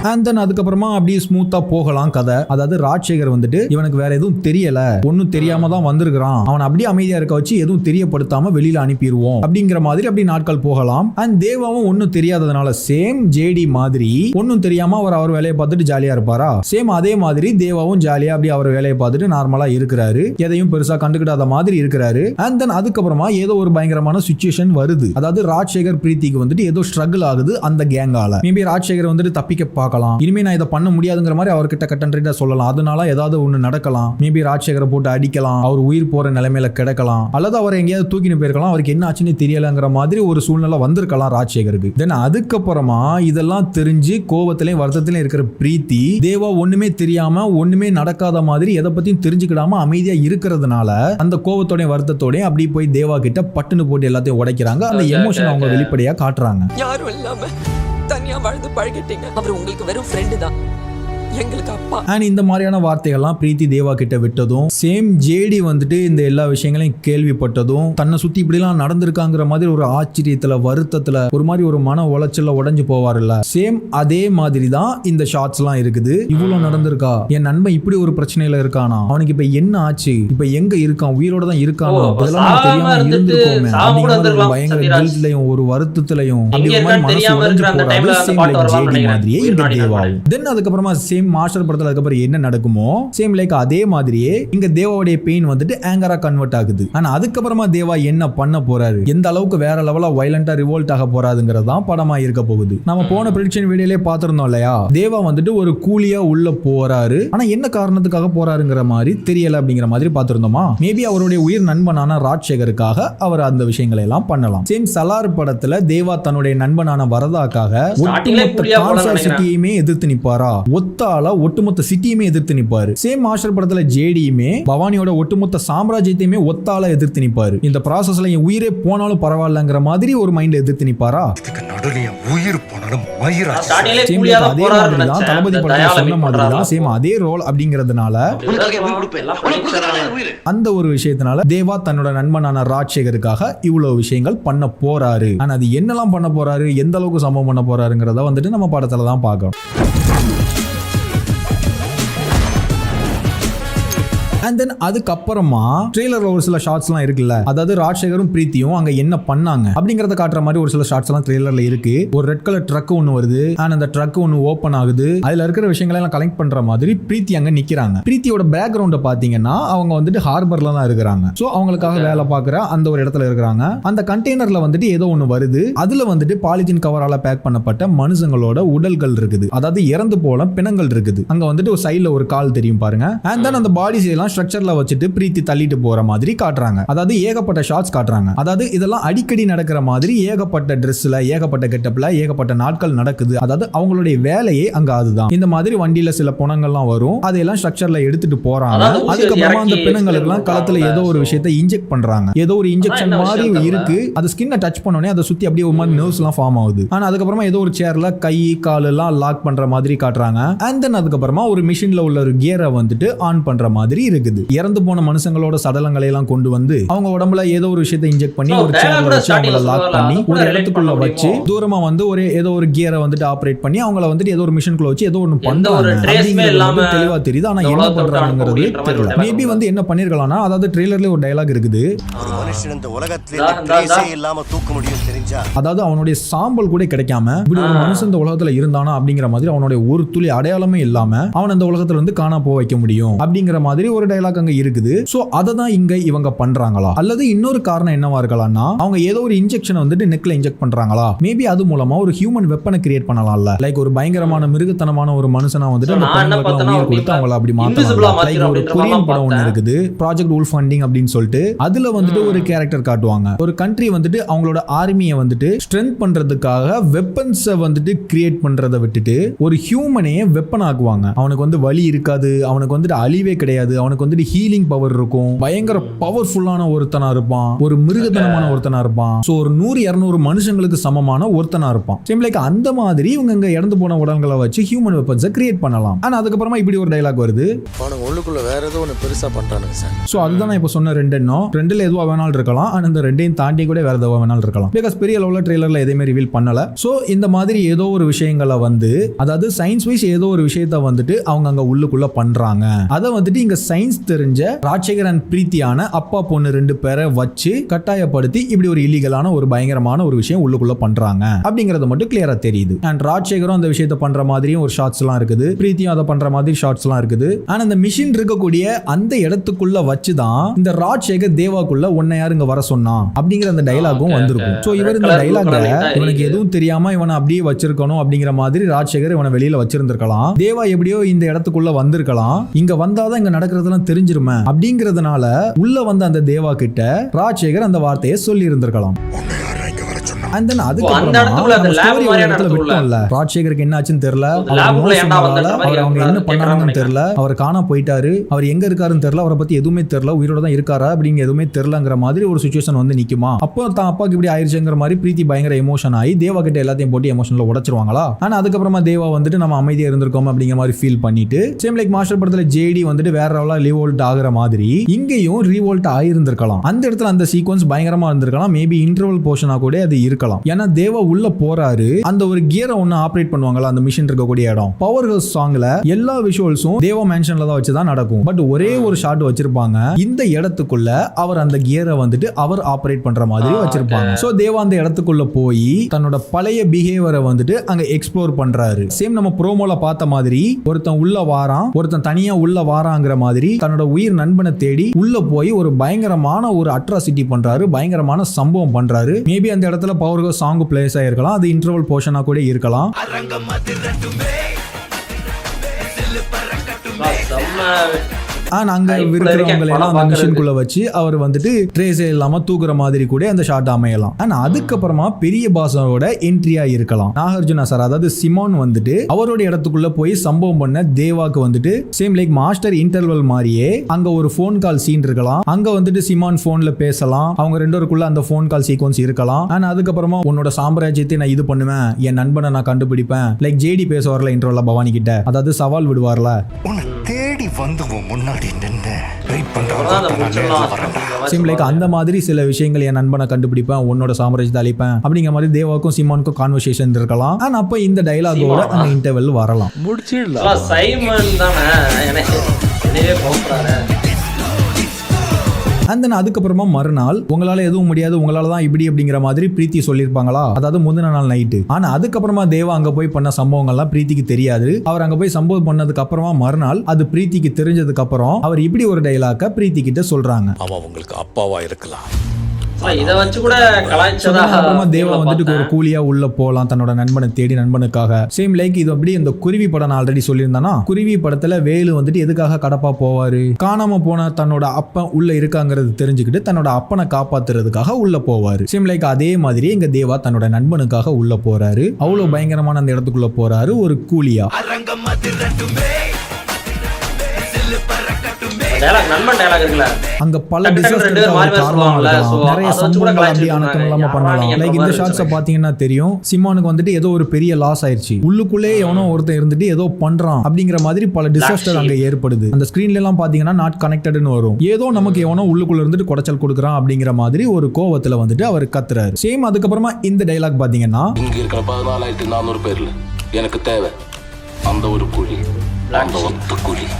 அண்ட் தென் அதுக்கப்புறமா அப்படியே ஸ்மூத்தா போகலாம் கதை. அதாவது ராஜசேகர் வந்துட்டு இவனுக்கு வேற எதுவும் தெரியல, ஒன்னும் தெரியாம தான் வந்திருக்கான், அவன் அப்படியே அமைதியா இருக்க வச்சு எதுவும் தெரியப்படுத்தாம வெளியில அனுப்பிடுவோம் அப்படிங்கிற மாதிரி அப்படி நாட்கள் போகலாம். அண்ட் தேவாவும் ஒன்னும் தெரியாததுனால சேம் ஜேடி மாதிரி ஒன்னும் தெரியாம அவர் வேலையை பார்த்துட்டு ஜாலியா இருப்பாரா, சேம் அதே மாதிரி தேவாவும் ஜாலியா அப்படி அவர் வேலையை பார்த்துட்டு நார்மலா இருக்கிறாரு, எதையும் பெருசா கண்டுக்கிட்டாத மாதிரி இருக்கிறாரு. அண்ட் தென் அதுக்கப்புறமா ஏதோ ஒரு பயங்கரமான சிச்சுவேஷன் வருது. அதாவது ராஜசேகர் பிரீத்திக்கு வந்துட்டு ஏதோ ஸ்ட்ரகிள் ஆகுது அந்த கேங்கால. மேபி ராஜசேகர் வந்துட்டு தப்பிக்க பார்க்கலாம், இனிமே நான் இதை பண்ண முடியாதுங்கிற மாதிரி அவர்கிட்ட கட்டன்றிட்டா சொல்லலாம், அதனால ஏதாவது ஒண்ணு நடக்கலாம். மேபி ராஜசேகரை போட்டு அடிக்கலாம், அவர் உயிர் போற நிலைமையில கிடக்கலாம், அல்லது அவரை எங்கேயாவது தூக்கிட்டு போயிருக்கலாம், அவருக்கு என்ன ஆச்சுன்னு தெரியலங்கிற மாதிரி ஒரு சூழ்நிலை வந்திருக்கலாம் ராஜசேகருக்கு. தென் அதுக்கப்புறமா இதெல்லாம் தெரிஞ்சு கோபத்திலையும் வருத்தத்திலையும் இருக்கிற பிரீத்தி தேவா ஒண்ணுமே தெரியாம ஒண்ணுமே நடக்காத மாதிரி எதை பத்தியும் தெரிஞ்சுக்கிடாம அமைதியா இருக்கிறதுனால அந்த கோபத்தோட வருத்தத்தோட அப்படி போய் தேவா கிட்ட பட்டுன்னு போட்டு எல்லாத்தையும் உடைக்கிறாங்க. அந்த எமோஷன் அவங்க வெளிப்படையா காட்டுறாங்க. யாரும் இல்லாம தனியா வாழ்ந்து பழகிட்டீங்க, அவர் உங்களுக்கு வெறும் ஃப்ரெண்டு தான், எங்களுக்கு அப்பா. அண்ட் இந்த மாதிரியான வார்த்தைகள்லாம் பிரீத்தி தேவா கிட்ட விட்டதும் சேம் ஜேடி வந்துட்டு இந்த எல்லா விஷயங்களையும் கேள்விப்பட்டதும் தன்னை சுத்தி இப்படிலாம் நடந்திருக்காங்கிற மாதிரி ஒரு ஆச்சரியத்துல வருத்தத்துல ஒரு மாதிரி ஒரு மன உளைச்சல்ல உடைஞ்சு போவார்ல, சேம் அதே மாதிரி தான் இந்த ஷார்ட்ஸ் எல்லாம் இருக்குது. இவ்வளவு நடந்திருக்கா, என் நண்பன் இப்படி ஒரு பிரச்சனையில இருக்கானா, அவனுக்கு இப்ப என்ன ஆச்சு, இப்ப எங்க இருக்கான், உயிரோட தான் இருக்கானா, இதெல்லாம் தெரியாம இருந்திருக்கோமே அப்படிங்கிற ஒரு பயங்கர கில்ட்லயும் ஒரு வருத்தத்திலையும் அப்படி ஒரு மாதிரி மனசு உடைஞ்சு போறாரு. சேம் லைக் ஜேடி மாதிரியே இந்த தேவாவும். தென் அதுக்கப்புறமா சேம் மாஸ்டர் படத்துல அதுக்கப்புறம் என்ன நடக்குமோ சேம் லைக் அதே மாதிரியே இங்க தேவாவுடைய பெயின் வந்துட்டு ஆங்கரா கன்வெர்ட் ஆகுது. ஆனா அதுக்கப்புறமா தேவா என்ன பண்ண போறாரு, எந்த அளவுக்கு வேற லெவலா வயலண்டா ரிவோல்ட் ஆக போறாதுங்கிறது தான் படமா இருக்க போகுது. நம்ம போன ப்ரெடிக்ஷன் வீடியோலயே பாத்திருந்தோம் இல்லையா, தேவா வந்துட்டு ஒரு கூலியா உள்ள போறாரு, ஆனா என்ன காரணத்துக்காக போறாருங்கிற மாதிரி தெரியல அப்படிங்கிற மாதிரி பாத்திருந்தோமா. மேபி அவருடைய உயிர் நண்பனான ராஜசேகருக்காக அவர் அந்த விஷயங்களை எல்லாம் பண்ணலாம். சேம் சலார் படத்துல தேவா தன்னுடைய நண்பனான வரதாக்காக ஒட்டுமொத்த கான்சாஸ் சிட்டியுமே எதிர்த்து நிப்பாரா, ஒட்டுமொத்த சிட்டியுமே எதிர்த்து நிப்பாரு. சேம் மாஸ்டர் படத்துல ஜேடியுமே பவானியோட ஒட்டுமொத்த சாம்ராஜ்யத்தையுமே ஒத்தால எதிர்த்து நிப்பாரு. இந்த ப்ராசஸ்ல என் உயிரே போனாலும் பரவாயில்லங்கிற மாதிரி ஒரு மைண்ட்ல எதிர்த்து நிப்பாரா. உயிர் போனாலும் அதே மாதிரி தான் தளபதி படத்துல சொன்ன மாதிரி தான் சேம் அதே ரோல் அப்படிங்கிறதுனால அந்த ஒரு விஷயத்தினால தேவா தன்னோட நண்பனான ராஜசேகருக்காக இவ்வளவு விஷயங்கள் பண்ண போறாரு. ஆனா அது என்னெல்லாம் பண்ண போறாரு, எந்த அளவுக்கு சம்பவம் பண்ண போறாருங்கிறத வந்துட்டு நம்ம படத்துல தான் பார்க்கணும். அண்ட் தென் அதுக்கப்புறமா ட்ரெய்லர்ல ஒரு சில ஷார்ட்ஸ்லாம் இருக்குல்ல, அதாவது ராஜசேகரும் பிரீத்தியும் அங்க என்ன பண்ணாங்க அப்படிங்கறத காட்டுற மாதிரி ஒரு சில ஷார்ட்ஸ் எல்லாம் ட்ரெய்லர்ல இருக்கு. ஒரு ரெட் கலர் ட்ரக் ஒன்னு வருது, அண்ட் அந்த ட்ரக் ஒன்னு ஓபன் ஆகுது, அதுல இருக்கிற விஷயங்களை எல்லாம் கலெக்ட் பண்ற மாதிரி பிரீத்தி அங்க நிக்கிறாங்க. பிரீத்தியோட பேக்ரவுண்ட பாத்தீங்கன்னா அவங்க வந்துட்டு ஹார்பர்ல தான் இருக்கிறாங்க. சோ அவங்களுக்காக வேலை பார்க்குற அந்த ஒரு இடத்துல இருக்கிறாங்க. அந்த கண்டெய்னர்ல வந்துட்டு ஏதோ ஒன்னு வருது, அதுல வந்துட்டு பாலித்தீன் கவரால பேக் பண்ணப்பட்ட மனுஷங்களோட உடல்கள் இருக்குது, அதாவது இறந்து போல பிணங்கள் இருக்குது. அங்க வந்துட்டு ஒரு சைடுல ஒரு கால் தெரியும் பாருங்க. அண்ட் தென் அந்த பாடிஸ் எல்லாம் ஸ்ட்ரக்சர்ல வச்சுட்டு பிரீத்தி தள்ளிட்டு போற மாதிரி காட்டுறாங்க. அதாவது ஏகப்பட்ட ஷாட்ஸ் காட்டுறாங்க. அதாவது இதெல்லாம் அடிக்கடி நடக்கிற மாதிரி ஏகப்பட்ட ட்ரெஸ்ல ஏகப்பட்ட கெட்டப்ல ஏகப்பட்ட நாட்கள் நடக்குது. அதாவது அவங்களுடைய வேலையே அங்க அதுதான். இந்த மாதிரி வண்டியில சில புணங்கள்லாம் வரும், அதையெல்லாம் ஸ்ட்ரக்சர்ல எடுத்துட்டு போறாங்க. அதுக்கப்புறமா அந்த பிணங்களுக்கு எல்லாம் களத்துல ஏதோ ஒரு விஷயத்தை இன்ஜெக்ட் பண்றாங்க. ஏதோ ஒரு இன்ஜெக்ஷன் மாதிரி இருக்கு, அது ஸ்கின்னை டச் பண்ணோடனே அதை சுத்தி அப்படியே ஒரு மாதிரி நர்வ்ஸ் எல்லாம் ஃபார்ம் ஆகுது. ஆனா அதுக்கப்புறமா ஏதோ ஒரு சேர்ல கை கால் எல்லாம் லாக் பண்ற மாதிரி காட்டுறாங்க. அண்ட் தென் அதுக்கப்புறமா ஒரு மிஷின்ல உள்ள ஒரு கியரை வந்துட்டு ஆன் பண்ற மாதிரி இருக்குது. இறந்து போன மனுஷங்களோட சடலங்களை எல்லாம் கொண்டு வந்து அவங்க உடம்புல ஏதோ ஒரு விஷயத்தை இன்ஜெக்ட் பண்ணி ஒரு சேர்ல வச்சு அவங்கள லாக் பண்ணி ஒரு இடத்துக்குள்ள வச்சு தூரமா வந்து ஒரு ஏதோ ஒரு கியரை வந்துட்டு ஆபரேட் பண்ணி அவங்கள வந்துட்டு ஏதோ ஒரு மிஷின்குள்ள வச்சு ஏதோ ஒன்னு பண்றாங்க. தெளிவா தெரியுது, ஆனா என்ன பண்றாங்கிறது தெரியல. மேபி வந்து என்ன பண்ணிருக்கலாம்னா, அதாவது ட்ரெய்லர்ல ஒரு டயலாக் இருக்குது, ஒரு மனுஷன் இந்த உலகத்துல ட்ரேஸே இல்லாம தூக்க முடியும் தெரிஞ்சா, அதாவது அவனுடைய சாம்பல் கூட கிடைக்காம இப்படி ஒரு மனுஷன் இந்த உலகத்துல இருந்தானா அப்படிங்கிற மாதிரி அவனுடைய ஒரு துளி அடையாளமே இல்லாம அவன் இந்த உலகத்துல இருந்து காணா போக வைக்க முடியும் அப்படிங்கிற மாதிரி ஒரு டயலாக் அங்க இருக்குது. சோ அத தான் இங்க இவங்க பண்றாங்களா, அல்லது இன்னொரு காரணம் என்னவா இருக்கலாம்னா அவங்க ஏதோ ஒரு இன்ஜெக்ஷன் வந்துட்டு நெக்ல இன்ஜெக்ட் பண்றாங்களா, மேபி அது மூலமா ஒரு ஹியூமன் வெப்பனை கிரியேட் பண்ணலாம்ல. லைக் ஒரு பயங்கரமான மிருகத்தனமான ஒரு மனுஷனா வந்துட்டு அந்த பெண்களுக்கு உயிர் கொடுத்து அவங்கள அப்படி மாத்தலாம். லைக் ஒரு கொரியன் படம் ஒன்னு இருக்குது, ப்ராஜெக்ட் வூல்ஃப் ஹண்டிங் அப்படின்னு சொல்லிட்டு, அதுல வந்துட்டு ஒரு கேரக்டர் காட்டுவாங்க. ஒரு கண்ட்ரி வந்துட்டு அவங்களோட ஆர்மியை வந்துட்டு ஸ்ட்ரென்த் பண்றதுக்காக வெப்பன்ஸை வந்துட்டு கிரியேட் பண்றதை விட்டுட்டு ஒரு ஹியூமனையே வெப்பன் ஆக்குவாங்க. அவனுக்கு வந்து வலி இருக்காது, அவனுக்கு வந்துட்டு அழிவே கிடையாது, அவனுக்கு அவனுக்கு வந்துட்டு ஹீலிங் பவர் இருக்கும், பயங்கர பவர்ஃபுல்லான ஒருத்தனா இருப்பான், ஒரு மிருகத்தனமான ஒருத்தனா இருப்பான், சோ ஒரு 100-200 மனுஷங்களுக்கு சமமான ஒருத்தனா இருப்பான். சேம் லைக் அந்த மாதிரி இவங்க இங்க இறந்து போன உடல்களை வச்சு ஹியூமன் வெப்பன்ஸை கிரியேட் பண்ணலாம். ஆனா அதுக்கப்புறமா இப்படி ஒரு டைலாக் வருது, உள்ளுக்குள்ள வேற ஏதோ ஒன்று பெருசா பண்றானுங்க சார். சோ அதுதான் நான் இப்போ சொன்ன ரெண்டுல எதுவா வேணாலும் இருக்கலாம். ஆனா இந்த ரெண்டையும் தாண்டி கூட வேற எதுவா வேணாலும் இருக்கலாம். பிகாஸ் பெரிய லெவல்ல ட்ரெய்லர்ல எதையுமே ரிவீல் பண்ணல. சோ இந்த மாதிரி ஏதோ ஒரு விஷயங்களை வந்து, அதாவது சயின்ஸ் வைஸ் ஏதோ ஒரு விஷயத்தை வந்துட்டு அவங்க அங்க உள்ளுக்குள்ள பண்றாங்க. அதை வந்துட்டு இங்க சயின்ஸ் தெரிஞ்ச ராஜசேகர் அண்ட் பிரீத்தியான அப்பா பொண்ணு 2 பேரை வச்சு கட்டாயப்படுத்தி இப்படி ஒரு இல்லீகலான ஒரு பயங்கரமான ஒரு விஷயம் உள்ளுக்குள்ள பண்றாங்க அப்படிங்கறது மட்டும் கிளியரா தெரியுது. அண்ட் ராஜசேகரும் அந்த விஷயத்தை பண்ற மாதிரியும் ஒரு ஷார்ட்ஸ் எல்லாம் இருக்குது, பிரீத்தியும் அதை பண்ற மாதிரி ஷார்ட்ஸ் எல்லாம் இருக்குது. ஆனா அந்த மிஷின் இருக்கக்கூடிய அந்த இடத்துக்குள்ள வச்சுதான் இந்த ராஜசேகர் தேவாக்குள்ள உன்னை யாரு இங்க வர சொன்னா அப்படிங்கிற அந்த டைலாகும் வந்திருக்கும். சோ இவர் இந்த டைலாக இவனுக்கு எதுவும் தெரியாம இவனை அப்படியே வச்சிருக்கணும் அப்படிங்கிற மாதிரி ராஜசேகர் இவனை வெளியில வச்சிருந்திருக்கலாம். தேவா எப்படியோ இந்த இடத்துக்குள்ள வந்திருக்கலாம், இங்க வந்தாதான் இங்க நடக்கிறதெல்லாம் தெரிஞ்சிருமே அப்படிங்கறதுனால உள்ள வந்த அந்த தேவா கிட்ட ராஜசேகர் அந்த வார்த்தையை சொல்லி இருந்திருக்கலாம். ராஜசேகருக்கு என்ன ஆச்சுன்னு தெரியல, அவங்க என்ன பண்ணாங்கன்னு தெரியல, அவர் காணாம போயிட்டாரு, அவர் எங்க இருக்காருன்னு தெரியல, அவரை பத்தி எதுவுமே தெரியல, உயிரோட தான் இருக்காரா அப்படிங்க எதுவுமே தெரியலங்கிற மாதிரி ஒரு சிச்சுவேஷன் வந்து நிக்குமா. அப்போ தான் அப்பாக்கு இப்படி ஆயிருச்சுங்கிற மாதிரி பிரீத்தி பயங்கர எமோஷன் ஆகி தேவா கிட்ட எல்லாத்தையும் போட்டு எமோஷன்ல உடைச்சிருவாங்களா. ஆனா அதுக்கப்புறமா தேவா வந்துட்டு நம்ம அமைதியா இருந்திருக்கோம் அப்படிங்கிற மாதிரி ஃபீல் பண்ணிட்டு, சேம் லைக் மாஸ்டர் படத்துல ஜேடி வந்துட்டு வேற லெவலா ரீவோல்ட் ஆகுற மாதிரி இங்கேயும் ரீவோல்ட் ஆயிருந்திருக்கலாம். அந்த இடத்துல அந்த சீக்வன்ஸ் பயங்கரமா இருந்திருக்கலாம். மேபி இன்டர்வல் போர்ஷனா கூட அது இருக்கலாம். ஏன்னா தேவா உள்ள போறாரு, அந்த ஒரு கியரை ஒன்னு ஆபரேட் பண்ணுவாங்களா அந்த மிஷின் இருக்கக்கூடிய இடம். பவர் ஹவுஸ் சாங்ல எல்லா விஷுவல்ஸும் தேவா மேன்ஷன்ல தான் வச்சுதான் நடக்கும். பட் ஒரே ஒரு ஷாட் வச்சிருப்பாங்க, இந்த இடத்துக்குள்ள அவர் அந்த கியரை வந்துட்டு அவர் ஆபரேட் பண்ற மாதிரி வச்சிருப்பாங்க. சோ தேவா அந்த இடத்துக்குள்ள போய் தன்னோட பழைய பிஹேவியரை வந்துட்டு அங்க எக்ஸ்ப்ளோர் பண்றாரு. சேம் நம்ம ப்ரோமோல பார்த்த மாதிரி ஒருத்தன் உள்ள வாரான், ஒருத்தன் தனியா உள்ள வாராங்கிற மாதிரி தன்னோட உயிர் நண்பனை தேடி உள்ள போய் ஒரு பயங்கரமான ஒரு அட்ராசிட்டி பண்றாரு, பயங்கரமான சம்பவம் பண்றாரு. மேபி அந்த இடத்துல பவர் சாங் பிளேஸ் ஆயிருக்கலாம், அது இன்டர்வல் போர்ஷனா கூட இருக்கலாம். அங்க இருக்கிறவங்க எல்லாம் அந்த மிஷின்குள்ள வச்சு அவர் வந்துட்டு ட்ரேஸ் இல்லாம தூக்குற மாதிரி கூட அந்த ஷாட் அமையலாம். ஆனா அதுக்கப்புறமா பெரிய பாஸோட என்ட்ரியா இருக்கலாம். நாகார்ஜுனா சார், அதாவது சிமான் வந்துட்டு அவரோட இடத்துக்குள்ள போய் சம்பவம் பண்ண தேவாக்கு வந்துட்டு சேம் லைக் மாஸ்டர் இன்டர்வல் மாதிரியே அங்க ஒரு போன் கால் சீன் இருக்கலாம். அங்க வந்துட்டு சிமான் போன்ல பேசலாம், அவங்க 2 பேருக்குள்ள அந்த போன் கால் சீக்வன்ஸ் இருக்கலாம். ஆனா அதுக்கப்புறமா உன்னோட சாம்ராஜ்யத்தை நான் இது பண்ணுவேன், என் நண்பனை நான் கண்டுபிடிப்பேன், லைக் ஜேடி பேச வரல இன்டர்வல்ல பவானி கிட்ட, அதாவது சவால் விடுவார்ல, தேடி வந்து முன்னாடி நின்னு வெயிட் பண்றவங்க அந்த மாதிரி சில விஷயங்கள் என் நண்பனை கண்டுபிடிப்பேன், உன்னோட சாம்ராஜ்யத்தை அழிப்பேன் அப்படிங்கிற மாதிரி தேவாக்கும் சிமானுக்கும் கான்வர்சேஷன் இருக்கலாம். ஆனா அப்ப இந்த டைலாகோட அந்த இன்டர்வல் வரலாம். முடிச்சிடலாம். சைமன் தானே என்னவே போறாரு. அண்ட் தென் அதுக்கப்புறமா மறுநாள் உங்களால எதுவும் முடியாது, உங்களால தான் இப்படி அப்படிங்கிற மாதிரி பிரீத்தி சொல்லியிருப்பாங்களா, அதாவது முந்தின நாள் நைட்டு. ஆனா அதுக்கப்புறமா தேவா அங்க போய் பண்ண சம்பவங்கள்லாம் பிரீத்திக்கு தெரியாது. அவர் அங்க போய் சம்பவம் பண்ணதுக்கு அப்புறமா மறுநாள் அது பிரீத்திக்கு தெரிஞ்சதுக்கு அப்புறம் அவர் இப்படி ஒரு டைலாக பிரீத்தி கிட்ட சொல்றாங்க. அவன் உங்களுக்கு அப்பாவா இருக்கலாம், இத வச்சு கூட கலாய்ச்சதா. அப்புறமா தேவா வந்துட்டு ஒரு கூலியா உள்ள போலாம் தன்னோட நண்பனை தேடி, நண்பனுக்காக. சேம் லைக் இது அப்படி இந்த குருவி படம் நான் ஆல்ரெடி சொல்லியிருந்தானா, குருவி படத்துல வேலு வந்துட்டு எதுக்காக கடப்பா போவாரு, காணாம போன தன்னோட அப்பன் உள்ள இருக்காங்கிறது தெரிஞ்சுக்கிட்டு தன்னோட அப்பனை காப்பாத்துறதுக்காக உள்ள போவாரு. சேம் லைக் அதே மாதிரி இங்க தேவா தன்னோட நண்பனுக்காக உள்ள போறாரு. அவ்வளவு பயங்கரமான அந்த இடத்துக்குள்ள போறாரு ஒரு கூலியா. அங்க பல நிறைய சம்பவங்கள் அப்படி அனக்கம் இல்லாம பண்ணலாம். லைக் இந்த ஷாட்ஸ பாத்தீங்கன்னா தெரியும், சிமானுக்கு வந்துட்டு ஏதோ ஒரு பெரிய லாஸ் ஆயிருச்சு, உள்ளுக்குள்ளே எவனோ ஒருத்தன் இருந்துட்டு ஏதோ பண்றான் அப்படிங்கிற மாதிரி பல டிசாஸ்டர் அங்க ஏற்படுது. அந்த ஸ்கிரீன்ல எல்லாம் பாத்தீங்கன்னா நாட் கனெக்டட்னு வரும், ஏதோ நமக்கு எவனோ உள்ளுக்குள்ள இருந்துட்டு குடைச்சல் கொடுக்குறான் அப்படிங்கிற மாதிரி ஒரு கோவத்துல வந்துட்டு அவர் கத்துறாரு. சேம் அதுக்கப்புறமா இந்த டைலாக் பாத்தீங்கன்னா, இங்க இருக்கிற 14,400 பேர்ல எனக்கு தேவை அந்த ஒரு குழி,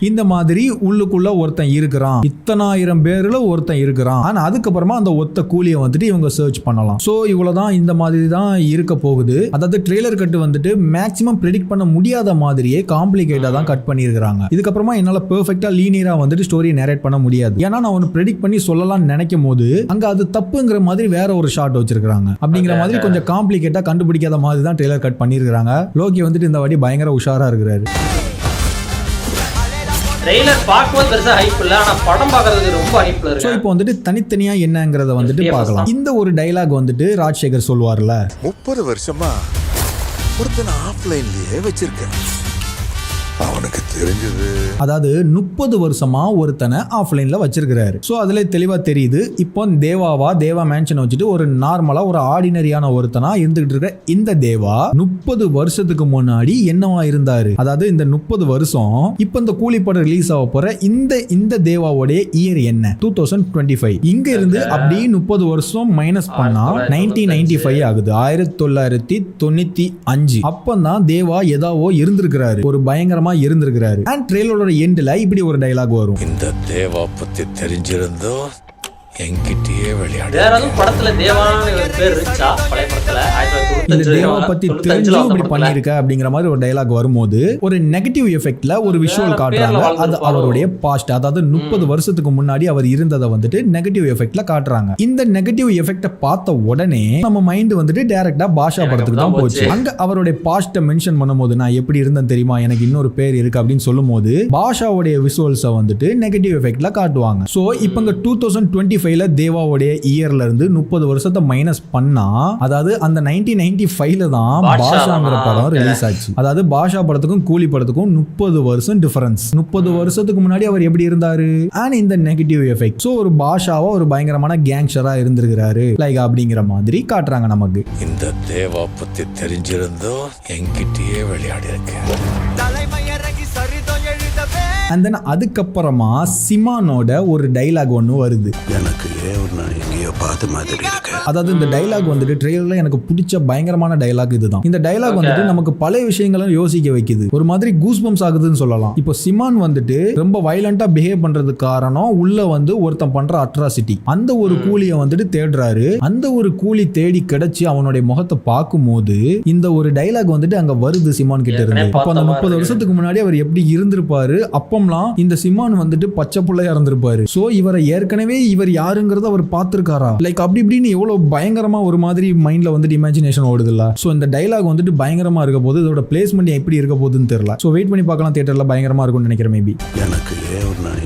இந்த மாதிரி உள்ளுக்குள்ள ஒருத்தன் இருக்கிறான், இத்தனாயிரம் பேர்ல ஒருத்தன் இருக்கிறான். ஆனா அதுக்கப்புறமா அந்த ஒத்த கூலியை வந்துட்டு இவங்க சர்ச் பண்ணலாம். சோ இவ்வளவுதான், இந்த மாதிரி தான் இருக்க போகுது. அதாவது ட்ரெய்லர் கட் வந்துட்டு மேக்ஸிமம் ப்ரெடிக்ட் பண்ண முடியாத மாதிரியே காம்ப்ளிகேட்டா தான் கட் பண்ணியிருக்காங்க. இதுக்கப்புறமா என்னால பெர்ஃபெக்ட்டா லீனியரா வந்துட்டு ஸ்டோரியை நரேட் பண்ண முடியாது. ஏன்னா நான் ஒன்னு ப்ரெடிக்ட் பண்ணி சொல்லலாம்னு நினைக்கும் போது அங்க அது தப்புங்கிற மாதிரி வேற ஒரு ஷாட் வச்சிருக்காங்க. அப்படிங்கிற மாதிரி கொஞ்சம் காம்ப்ளிகேட்டா கண்டுபிடிக்காத மாதிரி தான் ட்ரெய்லர் கட் பண்ணியிருக்காங்க. லோகி வந்துட்டு இந்த வாட்டி பயங்கர உஷாரா இருக்கிறாரு. ட்ரெய்லர் பார்க்கும்போது பெருசா ஹைப் இல்ல, ஆனா படம் பார்க்கிறதுக்கு ரொம்ப ஹைப்ல இருக்கு. சோ இப்போ வந்துட்டு தனித்தனியா என்னங்கறத வந்துட்டு பார்க்கலாம். இந்த ஒரு டயலாக் வந்துட்டு ராஜசேகர் சொல்வார்ல, 30 வருஷமா ஒருத்தனை ஆஃப்லைன்லயே வச்சிருக்கேன், அவனுக்கு தெரிஞ்சது. அதாவது 30 வருஷமா ஒருத்தனை ஆஃப்லைன்ல வச்சிருக்கிறாரு. சோ அதுல தெளிவா தெரியுது இப்போ தேவா மேன்ஷன் வச்சுட்டு ஒரு நார்மலா ஒரு ஆர்டினரியான ஒருத்தனா இருந்துகிட்டு இருக்க இந்த தேவா 30 வருஷத்துக்கு முன்னாடி என்னவா இருந்தாரு. அதாவது இந்த 30 வருஷம் இப்ப இந்த கூலி படம் ரிலீஸ் ஆக போற இந்த தேவாவுடைய இயர் என்ன 2025. இங்க இருந்து அப்படியே 30 வருஷம் மைனஸ் பண்ணா 1995 ஆகுது. 1995 அப்பதான் தேவா ஏதாவோ இருந்திருக்கிறாரு, ஒரு பயங்கரமா இருந்திருக்கிறாரு. அண்ட் ட்ரெயிலரோட எண்ட்ல இப்படி ஒரு டயலாக் வரும். இந்த தேவா பத்தி தெரிஞ்சிருந்தோ என்கிட்டயே விளையாடு. வேற எதுவும் படத்துல தேவான்னு ஒரு பேர் இருந்துச்சா பழைய படத்துல? இந்த தேவா பத்தி தெரிஞ்சும் இப்படி பண்ணிருக்க அப்படிங்கிற மாதிரி ஒரு டயலாக் வரும்போது ஒரு நெகட்டிவ் எஃபெக்ட்ல ஒரு விஷுவல் காட்டுறாங்க. அது அவருடைய பாஸ்ட், அதாவது 30 வருஷத்துக்கு முன்னாடி அவர் இருந்ததை வந்துட்டு நெகட்டிவ் எஃபெக்ட்ல காட்டுறாங்க. இந்த நெகட்டிவ் எஃபெக்ட பார்த்த உடனே நம்ம மைண்ட் வந்துட்டு டைரக்டா பாஷா படத்துக்கு தான் போச்சு. அங்க அவருடைய பாஸ்ட மென்ஷன் பண்ணும்போது நான் எப்படி இருந்தேன் தெரியுமா, எனக்கு இன்னொரு பேர் இருக்கு அப்படின்னு சொல்லும் போது பாஷாவுடைய விஷுவல்ஸை வந்துட்டு நெகட்டிவ் எஃபெக்ட்ல காட்டுவாங்க. சோ இப்போ 2025 தேவாவுடைய இயர்ல இருந்து 30 வருஷத்தை மைனஸ் பண்ணா, அதாவது அந்த 1995 தான் பாஷாங்கிற படம் ரிலீஸ் ஆச்சு. அதாவது பாஷா படத்துக்கும் கூலி படத்துக்கும் 30 வருஷம் டிஃபரன்ஸ். 30 வருஷத்துக்கு முன்னாடி அவர் எப்படி இருந்தாரு அண்ட் இந்த நெகட்டிவ் எஃபெக்ட். சோ ஒரு பாஷாவா ஒரு பயங்கரமான கேங்ஸ்டரா இருந்திருக்கிறாரு லைக் அப்படிங்கிற மாதிரி காட்டுறாங்க நமக்கு. இந்த தேவா பத்தி தெரிஞ்சிருந்தோ என்கிட்டயே விளையாடி இருக்கேன். தலைமையரகி சரிதோ எழுதவே. அண்ட் தென் அதுக்கப்புறமா சிமானோட ஒரு டைலாக் ஒன்று வருது. எனக்கு எங்கேயோ பார்த்த மாதிரி இருக்கு. அதாவது இந்த டைலாக் வந்துட்டு ட்ரெயிலர்ல எனக்கு பிடிச்ச பயங்கரமான டைலாக் இதுதான். இந்த டைலாக் வந்துட்டு நமக்கு பல விஷயங்களும் யோசிக்க வைக்குது, ஒரு மாதிரி கூஸ் பம்ப்ஸ் ஆகுதுன்னு சொல்லலாம். இப்போ சிமான் வந்துட்டு ரொம்ப வயலண்டா பிஹேவ் பண்றதுக்கு காரணம் உள்ள வந்து ஒருத்தன் பண்ற அட்ராசிட்டி. அந்த ஒரு கூலியை வந்துட்டு தேடுறாரு. அந்த ஒரு கூலி தேடி கிடைச்சி அவனுடைய முகத்தை பார்க்கும் போது இந்த ஒரு டைலாக் வந்துட்டு அங்க வருது சிமான் கிட்ட இருந்து. அப்ப அந்த 30 வருஷத்துக்கு முன்னாடி அவர் எப்படி இருந்திருப்பாரு, அப்பம்லாம் இந்த சிமான் வந்துட்டு பச்சை புள்ளையா இருந்திருப்பாரு. சோ இவரை ஏற்கனவே இவர் யாருங்கிறத அவர் பார்த்திருக்காரா, லைக் அப்படி இப்படின்னு எவ்வளவு பயங்கரமா ஒரு மாதிரி மைண்ட்ல வந்துட்டு இமேஜினேஷன் ஓடுது இல்ல. சோ இந்த டைலாக் வந்துட்டு பயங்கரமா இருக்க போது, இதோட பிளேஸ்மெண்ட் எப்படி இருக்க போகுதுன்னு தெரியல. சோ வெயிட் பண்ணி பார்க்கலாம், தியேட்டர்ல பயங்கரமா இருக்கும்னு நினைக்கிறேன். மேபி எனக்கு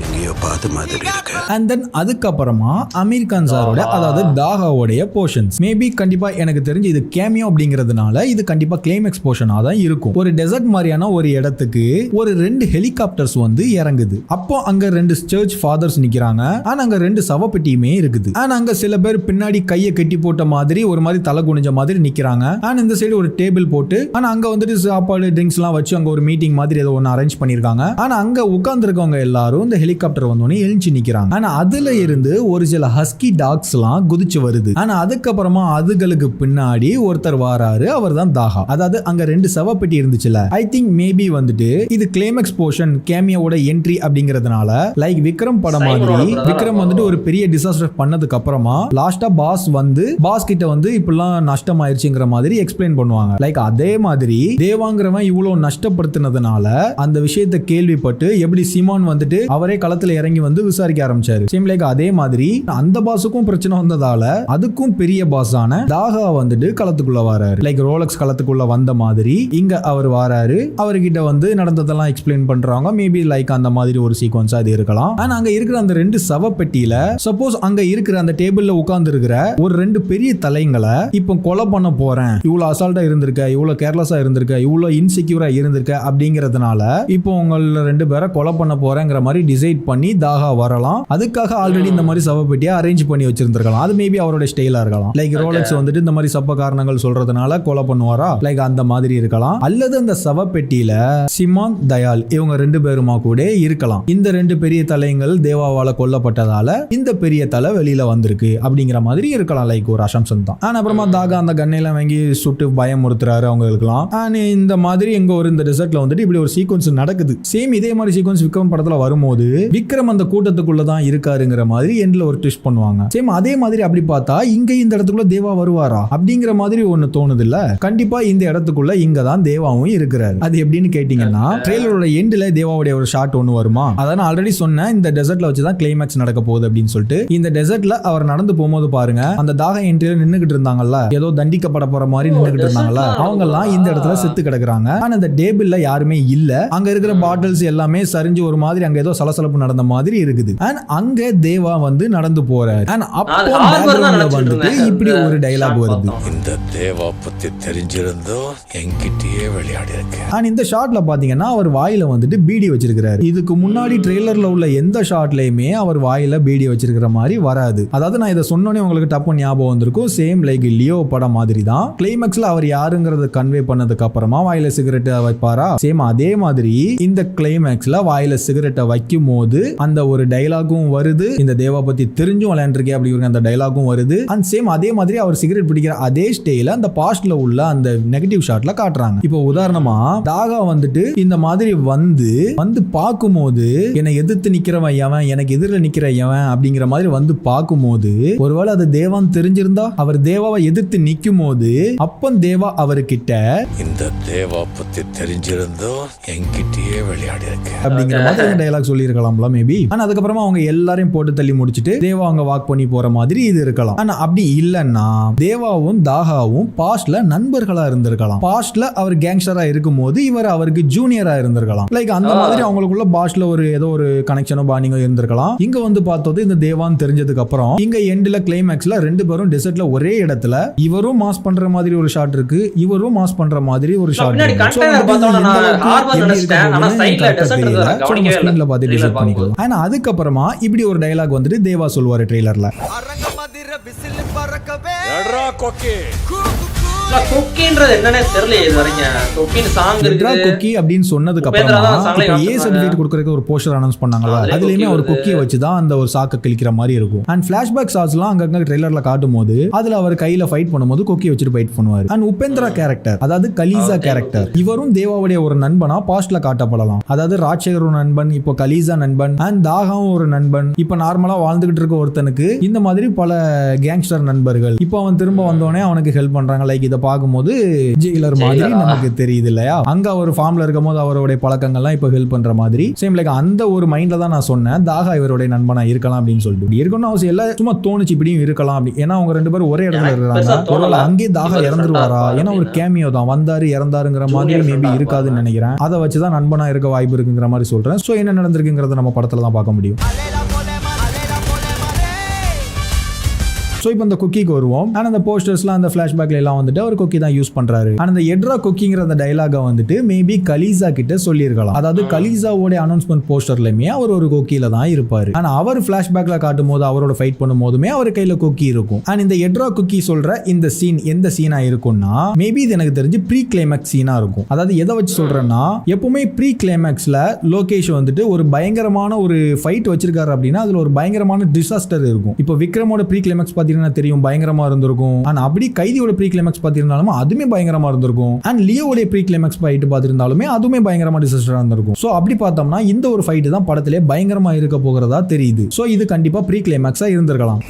எங்கேயோ பார்த்த மாதிரி இருக்கு. அண்ட் தென் அதுக்கப்புறமா அமீர் கான் சாரோட அதாவது தாகாவோடைய போர்ஷன்ஸ் மேபி கண்டிப்பா எனக்கு தெரிஞ்சு இது கேமியோ அப்படிங்கிறதுனால இது கண்டிப்பா கிளைமேக்ஸ் போர்ஷனா தான் இருக்கும். ஒரு டெசர்ட் மாதிரியான ஒரு இடத்துக்கு ஒரு 2 ஹெலிகாப்டர்ஸ் வந்து இறங்குது. அப்போ அங்க 2 சர்ச் ஃபாதர்ஸ் நிக்கிறாங்க. ஆனா அங்க 2 சவப்பெட்டியுமே இருக்குது. ஆனா அங்க சில பேர் பின்னாடி கையை கட்டி போட்ட மாதிரி ஒரு மாதிரி தலை குனிஞ்ச மாதிரி நிக்கிறாங்க. ஆனா இந்த சைடு ஒரு டேபிள் போட்டு ஆனா அங்க வந்துட்டு சாப்பாடு ட்ரிங்க்ஸ் எல்லாம் வச்சு அங்க ஒரு மீட்டிங் மாதிரி ஏதோ ஒன்னு அரேஞ்ச் பண்ணிருக்காங்க. ஆனா அங்க உட்கார்ந்து இருக்கவங்க எல்லாரும் இந்த ஹெலிகாப்டர் வந்தோடனே எழுச்சி நிக்கிறாங்க. ஆனா அதுல இருந்து ஒரு சில ஹஸ்கி டாக்ஸ் எல்லாம் குதிச்சு வருது. ஆனா அதுக்கப்புறமா அதுகளுக்கு பின்னாடி ஒருத்தர் வாராரு, அவர் தான் தாகா. அதாவது அங்க 2 சவப்பெட்டி இருந்துச்சுல, ஐ திங்க் மேபி வந்துட்டு இது கிளைமேக்ஸ் போர்ஷன் கேமியோட என்ட்ரி அப்படிங்கிறதுனால லைக் விக்ரம் படம் மாதிரி விக்ரம் வந்துட்டு ஒரு பெரிய டிசாஸ்டர் பண்ணதுக்கு அப்புறமா லாஸ்டா பாஸ் கிட்ட வந்து இப்பெல்லாம் நஷ்டம் ஆயிருச்சுங்கிற மாதிரி எக்ஸ்பிளைன் பண்ணுவாங்க. லைக் அதே மாதிரி தேவாங்கிறவன் இவ்வளவு நஷ்டப்படுத்தினதுனால அந்த விஷயத்தை கேள்விப்பட்டு எப்படி சிமான் வந்துட்டு அவரே களத்துல இறங்கி வந்து விசாரிக்க ஆரம்பிச்சாரு. சேம் லைக் அதே மாதிரி அந்த பாஸுக்கும் பிரச்சனை வந்ததால அதுக்கும் பெரிய பாஸான தாகா வந்துட்டு களத்துக்குள்ள வராரு. லைக் ரோலக்ஸ் களத்துக்குள்ள வந்த மாதிரி இங்க அவர் வராரு. அவர்கிட்ட வந்து நடந்ததெல்லாம் எக்ஸ்பிளைன் பண்றாங்க. மேபி லைக் அந்த மாதிரி ஒரு சீக்வன்ஸா அது இருக்கலாம். ஆனா அங்க இருக்கிற அந்த 2 சவப்பெட்டியில சப்போஸ் அங்க இருக்கிற அந்த டேபிள்ல உட்கார்ந்து இருக்கிற ஒரு 2 பெரிய தலைங்களை இப்போ கொலை பண்ண போறேன், இவ்வளவு அசால்ட்டா இருந்திருக்க, இவ்வளவு கேர்லெஸ்ஸா இருந்திருக்க, இவ்வளவு இன்செக்யூரா இருந்திருக்க அப்படிங்கறதுனால இப்போ உங்கள 2 பேரை கொலை பண்ண போறேங்கிற மாதிரி டிசைட் பண்ணி தாகா வரலாம். அதுக்காக ஆல்ரெடி இந்த மாதிரி சவப்பெட்டியா அரேஞ்ச் பண்ணி வச்சிருந்திருக்கலாம். அது மேபி அவரோட ஸ்டைலா இருக்கலாம். லைக் ரோலக்ஸ் வந்துட்டு இந்த மாதிரி சப்ப காரணங்கள் சொல்றதுனால கொலை பண்ணுவாரா, லைக் அந்த மாதிரி இருக்கலாம். அல்லது அந்த சவப்பெட்டியில சிமான் தயால் இவங்க 2 பேருமா கூட இருக்கலாம். இந்த 2 பெரிய தலைங்கள் தேவாவால கொல்லப்பட்டதால இந்த பெரிய தலை வெளியில வந்திருக்கு அப்படிங்கிற மாதிரி இருக்கலாம். லைக் ஒரு அசம்சன் தான். ஆனா அப்புறமா தாகா அந்த கண்ணையெல்லாம் வாங்கி சுட்டு பயமுறுத்துறாரு அவங்க இருக்கலாம். இந்த மாதிரி எங்க ஒரு இந்த ரிசல்ட்ல வந்துட்டு இப்படி ஒரு சீக்வன்ஸ் நடக்குது. சேம் இதே மாதிரி சீக்வன்ஸ் விக்ரம் படத்துல வரும்போது விக்ரம் அந்த கூட்டத்துக்குள்ள தான் இருக்காருங்கிற மாதிரி எண்ட்ல ஒரு ட்விஸ்ட் பண்ணுவாங்க. சேம் அதே மாதிரி அப்படி பார்த்தா இங்க இந்த இடத்துக்குள்ள தேவா வருவாரா அப்படிங்கிற மாதிரி ஒன்னு தோணுது இல்ல. கண்டிப்பா இந்த இடத்துக்குள்ள இங்க தான் தேவாவும் இருக்கிறாரு. அது எப்படின்னு கேட்டீங்கன்னா ட்ரெய்லரோட எண்ட்ல தேவாவுடைய ஒரு ஷாட் ஒன்னு வருமா, அதான் ஆல்ரெடி சொன்னேன் இந்த டெசர்ட்ல வச்சுதான் கிளைமேக்ஸ் நடக்க போகுது அப்படின்னு சொல்லிட்டு. இந்த டெசர்ட்ல அவர் நடந்து போகும்போது பாருங்க அந்த தாக என்ட்ரியில நின்னுகிட்டு இருந்தாங்கல்ல, ஏதோ தண்டிக்கப்பட போற மாதிரி நின்னுகிட்டு இருந்தாங்கல்ல, அவங்க எல்லாம் இந்த இடத்துல செத்து கிடக்குறாங்க. ஆனா இந்த டேபிள்ல யாருமே இல்ல. அங்க இருக்கிற பாட்டில்ஸ் எல்லாமே சரிஞ்சு ஒரு மாதிரி அங்க ஏதோ சலசலப்பு நடந்த மாதிரி இருக்குது. அண்ட் அங்க தேவா வந்து நடந்து போறாரு. அண்ட் அப்போ வந்துட்டு இப்படி ஒரு டைலாக் வருது. இந்த தேவா பத்தி தெரிஞ்சிருந்தோ என்கிட்டயே விளையாடி இருக்கேன். அண்ட் இந்த ஷாட்ல பாத்தீங்கன்னா அவர் வாயில வந்துட்டு பீடி வச்சிருக்காரு. இதுக்கு முன்னாடி ட்ரெய்லர்ல உள்ள எந்த ஷாட்லயுமே அவர் வாயில பீடி வச்சிருக்கிற மாதிரி வராது. அதாவது நான் இதை சொன்னோன்னே உங்களுக்கு டப்பு ஞாபகம் வந்திருக்கும். சேம் லைக் லியோ படம் மாதிரி தான். கிளைமேக்ஸ்ல அவர் யாருங்கிறத கன்வே பண்ணதுக்கு அப்புறமா வாயில சிகரெட் வைப்பாரா, சேம் அதே மாதிரி இந்த கிளைமேக்ஸ்ல வாயில சிகரெட்டை வைக்கும் போது அந்த ஒரு டைலாகும் வருது. இந்த தேவா பத்தி தெரிஞ்சும் விளையாண்டுருக்கே அப்படி அந்த டைலாகும் வருது. அண்ட் சேம் அதே மாதிரி அவர் சிகரெட் பிடிக்கிற அதே ஸ்டேல அந்த பாஸ்ட்ல உள்ள அந்த நெகட்டிவ் ஷாட்ல காட்டுறாங்க. இப்போ உதாரணமா தாகா வந்துட்டு இந்த மாதிரி வந்து பார்க்கும்போது என்னை எதிர்த்து நிக்கிறவன் எவன், எனக்கு எதிரில் நிக்கிற எவன் அப்படிங்கிற மாதிரி வந்து பார்க்கும்போது ஒருவேளை அது தேவான்னு தெரிஞ்சிருந்தா அவர் தேவாவை எதிர்த்து நிக்கும் போது அப்பன் தேவா அவர்கிட்ட இந்த தேவா பத்தி தெரிஞ்சிருந்தோ என்கிட்டயே விளையாடி இருக்கேன் அப்படிங்கிற மாதிரி டைலாக் சொல்லி இருக்கலாம்ல மேபி. ஆனா அதுக்கப்புறமா அவங்க எல்லாரையும் போட்டு தள்ளி முடிச்சுட்டு தேவா அவங்க வாக் பண்ணி போற மாதிரி இது இருக்கலாம். ஆனா அப்படி இல்லைன்னா தேவாவும் தாகாவும் பாஸ்ட்ல நண்பர்களா இருந்திருக்கலாம். பாஸ்ட்ல அவர் கேங்ஸ்டரா இருக்கும் போது இவர் அவருக்கு ஜூனியரா இருந்திருக்கலாம். லைக் அந்த மாதிரி அவங்களுக்குள்ள பாஸ்ட்ல ஒரு ஏதோ ஒரு கனெக்ஷனோ பாண்டிங்கோ இருந்திருக்கலாம். இங்க வந்து பார்த்தது இந்த தேவான்னு தெரிஞ்சதுக்கு அப்புறம் இங்க எண்ட்ல கிளைமேக்ஸ்ல ரெண்டு பேரும் டெசர்ட்ல ஒரே இடத்துல இவரும் மாஸ் பண்ற மாதிரி ஒரு ஷாட் இருக்கு, இவரும் மாஸ் பண்ற மாதிரி ஒரு ஷாட் இருக்கு. அதுக்கப்புறமா இப்படி ஒரு டயலாக் வந்துட்டு தேவா சொல்லுவாரு ட்ரெய்லர்ல. கொக்கின்றது என்னன்னே தெரியல இது வரைக்கும். கொக்கின் சாங் இருக்கு. கொக்கி அப்படினு சொன்னதுக்கு அப்புறமா இப்போ ஏ சர்டிஃபிகேட் கொடுக்கறதுக்கு ஒரு போஸ்டர் அனௌன்ஸ் பண்ணாங்கல, அதுலயுமே ஒரு கொக்கியை வச்சு தான் அந்த ஒரு சாக்க கிழிக்கிற மாதிரி இருக்கும். அண்ட் ஃபிளாஷ்பேக் ஷாட்ஸ்லாம் அங்கங்க ட்ரெய்லர்ல காட்டும்போது அதுல அவர் கையில ஃபைட் பண்ணும்போது கொக்கியை வச்சுட்டு ஃபைட் பண்ணுவார். அண்ட் உபேந்திரா கேரக்டர், அதாவது கலீசா கேரக்டர், இவரும் தேவாவுடைய ஒரு நண்பனா பாஸ்ட்ல காட்டப்படலாம். அதாவது ராஜசேகர் ஒரு நண்பன், இப்போ கலீசா நண்பன், அண்ட் தாகாவும் ஒரு நண்பன். இப்போ நார்மலா வாழ்ந்துகிட்டு இருக்க ஒருத்தனுக்கு இந்த மாதிரி பல கேங்ஸ்டர் நண்பர்கள். இப்போ அவன் திரும்ப வந்தோடனே அவனுக்கு ஹெல்ப் பண்றாங்க. லைக் இதை பார்க்கும்போது ஜெயிலர் மாதிரி நமக்கு தெரியுது இல்லையா. அங்க ஒரு ஃபார்ம்ல இருக்கும் போது அவருடைய பழக்கங்கள்லாம் இப்போ ஹெல்ப் பண்ற மாதிரி சேம் லைக் அந்த ஒரு மைண்ட்ல தான் நான் சொன்னேன் தாகா இவருடைய நண்பனா இருக்கலாம் அப்படின்னு சொல்லிட்டு. இருக்கணும் அவசியம் இல்ல, சும்மா தோணுச்சு இப்படியும் இருக்கலாம் அப்படி. ஏன்னா அவங்க ரெண்டு பேரும் ஒரே இடத்துல இருக்காங்க. ஒருவேளை அங்கே தாகா இறந்துருவாரா, ஏன்னா ஒரு கேமியோ தான், வந்தாரு இறந்தாருங்கிற மாதிரி மேபி இருக்காதுன்னு நினைக்கிறேன். அதை வச்சுதான் நண்பனா இருக்க வாய்ப்பு இருக்குங்கிற மாதிரி சொல்றேன். சோ என்ன நடந்திருக்குங்கிறத நம்ம படத்துல தான் பார்க்க முடியும். ஸோ இப்போ இந்த குக்கிக்கு வருவோம். ஆனால் அந்த போஸ்டர்ஸ்லாம் அந்த ஃபிளாஷ்பேக்ல எல்லாம் வந்துட்டு அவர் குக்கி தான் யூஸ் பண்றாரு. ஆனால் அந்த எட்ரா குக்கிங்கிற அந்த டைலாக வந்துட்டு மேபி கலீசா கிட்ட சொல்லியிருக்கலாம். அதாவது கலீசாவோட அனௌன்ஸ்மெண்ட் போஸ்டர்லயுமே அவர் ஒரு கொக்கியில தான் இருப்பாரு. ஆனால் அவர் ஃபிளாஷ்பேக்ல காட்டும் போது அவரோட ஃபைட் பண்ணும் போதுமே அவர் கையில கொக்கி இருக்கும். அண்ட் இந்த எட்ரா குக்கி சொல்ற இந்த சீன் எந்த சீனா இருக்கும்னா மேபி இது எனக்கு தெரிஞ்சு ப்ரீ கிளைமேக்ஸ் சீனா இருக்கும். அதாவது எதை வச்சு சொல்றேன்னா எப்பவுமே ப்ரீ கிளைமேக்ஸ்ல லோகேஷ் வந்துட்டு ஒரு பயங்கரமான ஒரு ஃபைட் வச்சிருக்காரு அப்படின்னா அதுல ஒரு பயங்கரமான டிசாஸ்டர் இருக்கும். இப்போ விக்ரமோட ப்ரீ கிளைமேக்ஸ் தெரியும் பயங்கரமா இருந்திருக்கும். ஆனா அப்படி கைதியோட ப்ரீ கிளைமேக்ஸ் பார்த்திருந்தாலும் அதுமே பயங்கரமா இருந்திருக்கும். அண்ட் லியோவோட ப்ரீ கிளைமேக்ஸ் ஃபைட் பார்த்திருந்தாலுமே அதுமே பயங்கரமா டிசாஸ்டரா இருந்திருக்கும். சோ அப்படி பார்த்தோம்னா இந்த ஒரு ஃபைட் தான் படத்திலே பயங்கரமா இருக்க போகிறதா தெரியுது. சோ இது கண்டிப்பா ப்ரீ கிளைமேக்ஸா இருந்திருக்கலாம்.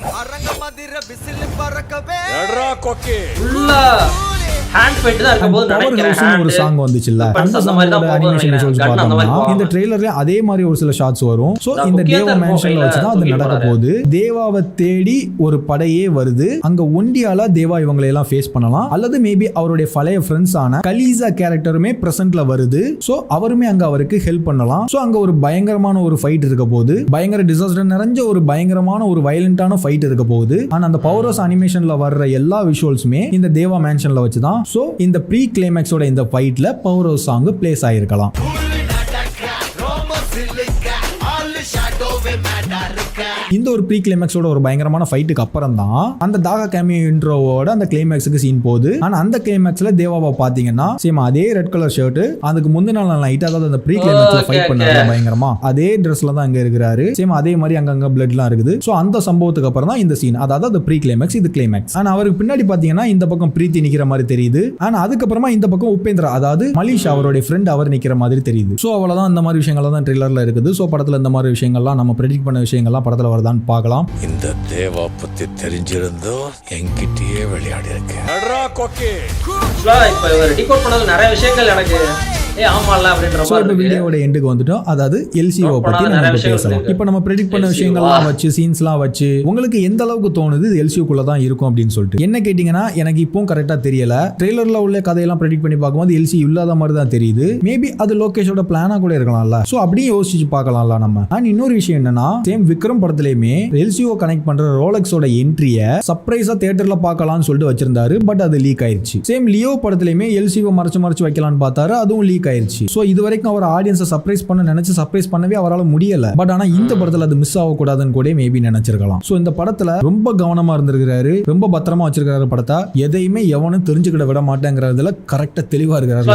ஹேண்ட் ஃபைட் தான் இருக்கும்போது நினைக்கிறேன் ஒரு சாங் வந்துச்சுல அந்த மாதிரி தான் அனிமேஷன் விஷுவல்ஸ் பார்த்தோம்னா இந்த ட்ரெய்லர்ல அதே மாதிரி ஒரு சில ஷாட்ஸ் வரும். சோ இந்த தேவா மேன்ஷன்ல வச்சு தான் அது நடக்க போகுது. தேவாவை தேடி ஒரு படையே வருது. அங்க ஒண்டியால தேவா இவங்களை எல்லாம் ஃபேஸ் பண்ணலாம். அல்லது மேபி அவருடைய பழைய ஃப்ரெண்ட்ஸ் ஆன கலீசா கேரக்டருமே பிரசன்ட்ல வருது. சோ அவருமே அங்க அவருக்கு ஹெல்ப் பண்ணலாம். சோ அங்க ஒரு பயங்கரமான ஒரு ஃபைட் இருக்க போகுது. பயங்கர டிசாஸ்டர் நிறைஞ்ச ஒரு பயங்கரமான ஒரு வயலண்டான ஃபைட் இருக்க போகுது. ஆனா அந்த பவர் ஹவுஸ் அனிமேஷன்ல வர்ற எல்லா விஷுவல்ஸுமே இந்த தேவா மேன்ஷன்ல வச்சு தான். சோ இந்த ப்ரீ கிளைமேக்ஸோட இந்த ஃபைட்ல பவர் ஹவுஸ் சாங் பிளேஸ் ஆயிருக்கலாம். இந்த ஒரு ப்ரீ கிளைமேக்ஸோட ஒரு பயங்கரமான ஃபைட்டுக்கு அப்புறம் தான் அந்த தாகா கேமியோ இன்ட்ரோவோட அந்த கிளைமேக்ஸுக்கு சீன் போகுது. ஆனா அந்த கிளைமேக்ஸ்ல தேவாவை பாத்தீங்கன்னா சேம் அதே ரெட் கலர் ஷர்ட் அதுக்கு முந்தின நாள் நைட், அதாவது அந்த ப்ரீ கிளைமேக்ஸ்ல ஃபைட் பண்ணாரு பயங்கரமா அதே ட்ரெஸ்ல தான் அங்க இருக்கிறாரு. சேம் அதே மாதிரி அங்கங்க பிளட்லாம் இருக்குது. சோ அந்த சம்பவத்துக்கு அப்புறம் தான் இந்த சீன், அதாவது அந்த ப்ரீ கிளைமேக்ஸ் இது கிளைமேக்ஸ். ஆனா அவருக்கு பின்னாடி பாத்தீங்கன்னா இந்த பக்கம் பிரீத்தி நிக்கிற மாதிரி தெரியுது. ஆனா அதுக்கப்புறமா இந்த பக்கம் உபேந்திரா, அதாவது மலிஷ் அவருடைய ஃப்ரெண்ட், அவர் நிக்கிற மாதிரி தெரியுது. சோ அவ்வளவுதான், இந்த மாதிரி விஷயங்கள் தான் ட்ரெய்லர்ல இருக்குது. சோ படத்துல இந்த மாதிரி விஷயங்கள்லாம் நம்ம ப்ரெடிக்ட் பண்ண விஷயங்கள்லாம் படத்துல வருதான்னு பார்க்கலாம். இந்த தேவா பத்தி தெரிஞ்சிருந்தோ என்கிட்டயே விளையாடி இருக்கேன். இப்போ இவர் டிகோட் பண்ணது நிறைய விஷயங்கள் எனக்கு ஆமால அப்படின்ற மாதிரி இந்த வீடியோவோட எண்டுக்கு வந்துட்டோம். அதாவது எல்சிஓ பத்தி நம்ம பேசலாம். இப்போ நம்ம ப்ரெடிக்ட் பண்ண விஷயங்கள்லாம் வச்சு சீன்ஸ்லாம் வச்சு உங்களுக்கு எந்த அளவுக்கு தோணுது இது எல்சிஓக்குள்ள தான் இருக்கும் அப்படின்னு சொல்லிட்டு என்ன கேட்டீங்கன்னா எனக்கு இப்போ கரெக்டா தெரியல. ட்ரெய்லர்ல உள்ள கதையெல்லாம் ப்ரெடிக்ட் பண்ணி பார்க்கும்போது எல்சி இல்லாத மாதிரி தான் தெரியுது. மேபி அது லோகேஷோட பிளானா கூட இருக்கலாம்ல. சோ அப்படியே யோசிச்சு பார்க்கலாம்ல நம்ம. அண்ட் இன்னொரு விஷயம் என்னன்னா சேம் விக்ரம் படத்திலயுமே எல்சிஓ கனெக்ட் பண்ற ரோலக்ஸோட என்ட்ரிய சர்ப்ரைஸா தியேட்டர்ல பார்க்கலாம்னு சொல்லிட்டு வச்சிருந்தாரு. பட் அது லீக் ஆயிருச்சு. சேம் லியோ படத்திலயுமே எல்சிஓ மறைச்சு வைக்கலாம்னு பார்த்தாரு. அதுவும் லீக் ஆயிருச்சு. சோ இது வரைக்கும் அவர் ஆடியன்ஸை சர்ப்ரைஸ் பண்ண நினைச்சு சர்ப்ரைஸ் பண்ணவே அவரால் முடியல. பட் ஆனா இந்த படத்துல அது மிஸ் ஆகக்கூடாதுன்னு கூட மேபி நினைச்சிருக்கலாம். சோ இந்த படத்துல ரொம்ப கவனமா இருந்திருக்காரு, ரொம்ப பத்திரமா வச்சிருக்காரு படத்தை. எதையுமே எவனும் தெரிஞ்சுக்கிட விட மாட்டேங்கிறதுல கரெக்டா தெளிவா இருக்காரு.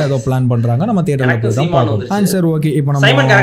ஏதோ பிளான் பண்றாங்க, நம்ம தியேட்டர்ல போய் தான் பார்க்கணும். அண்ட் சார் ஓகே, இப்போ நம்ம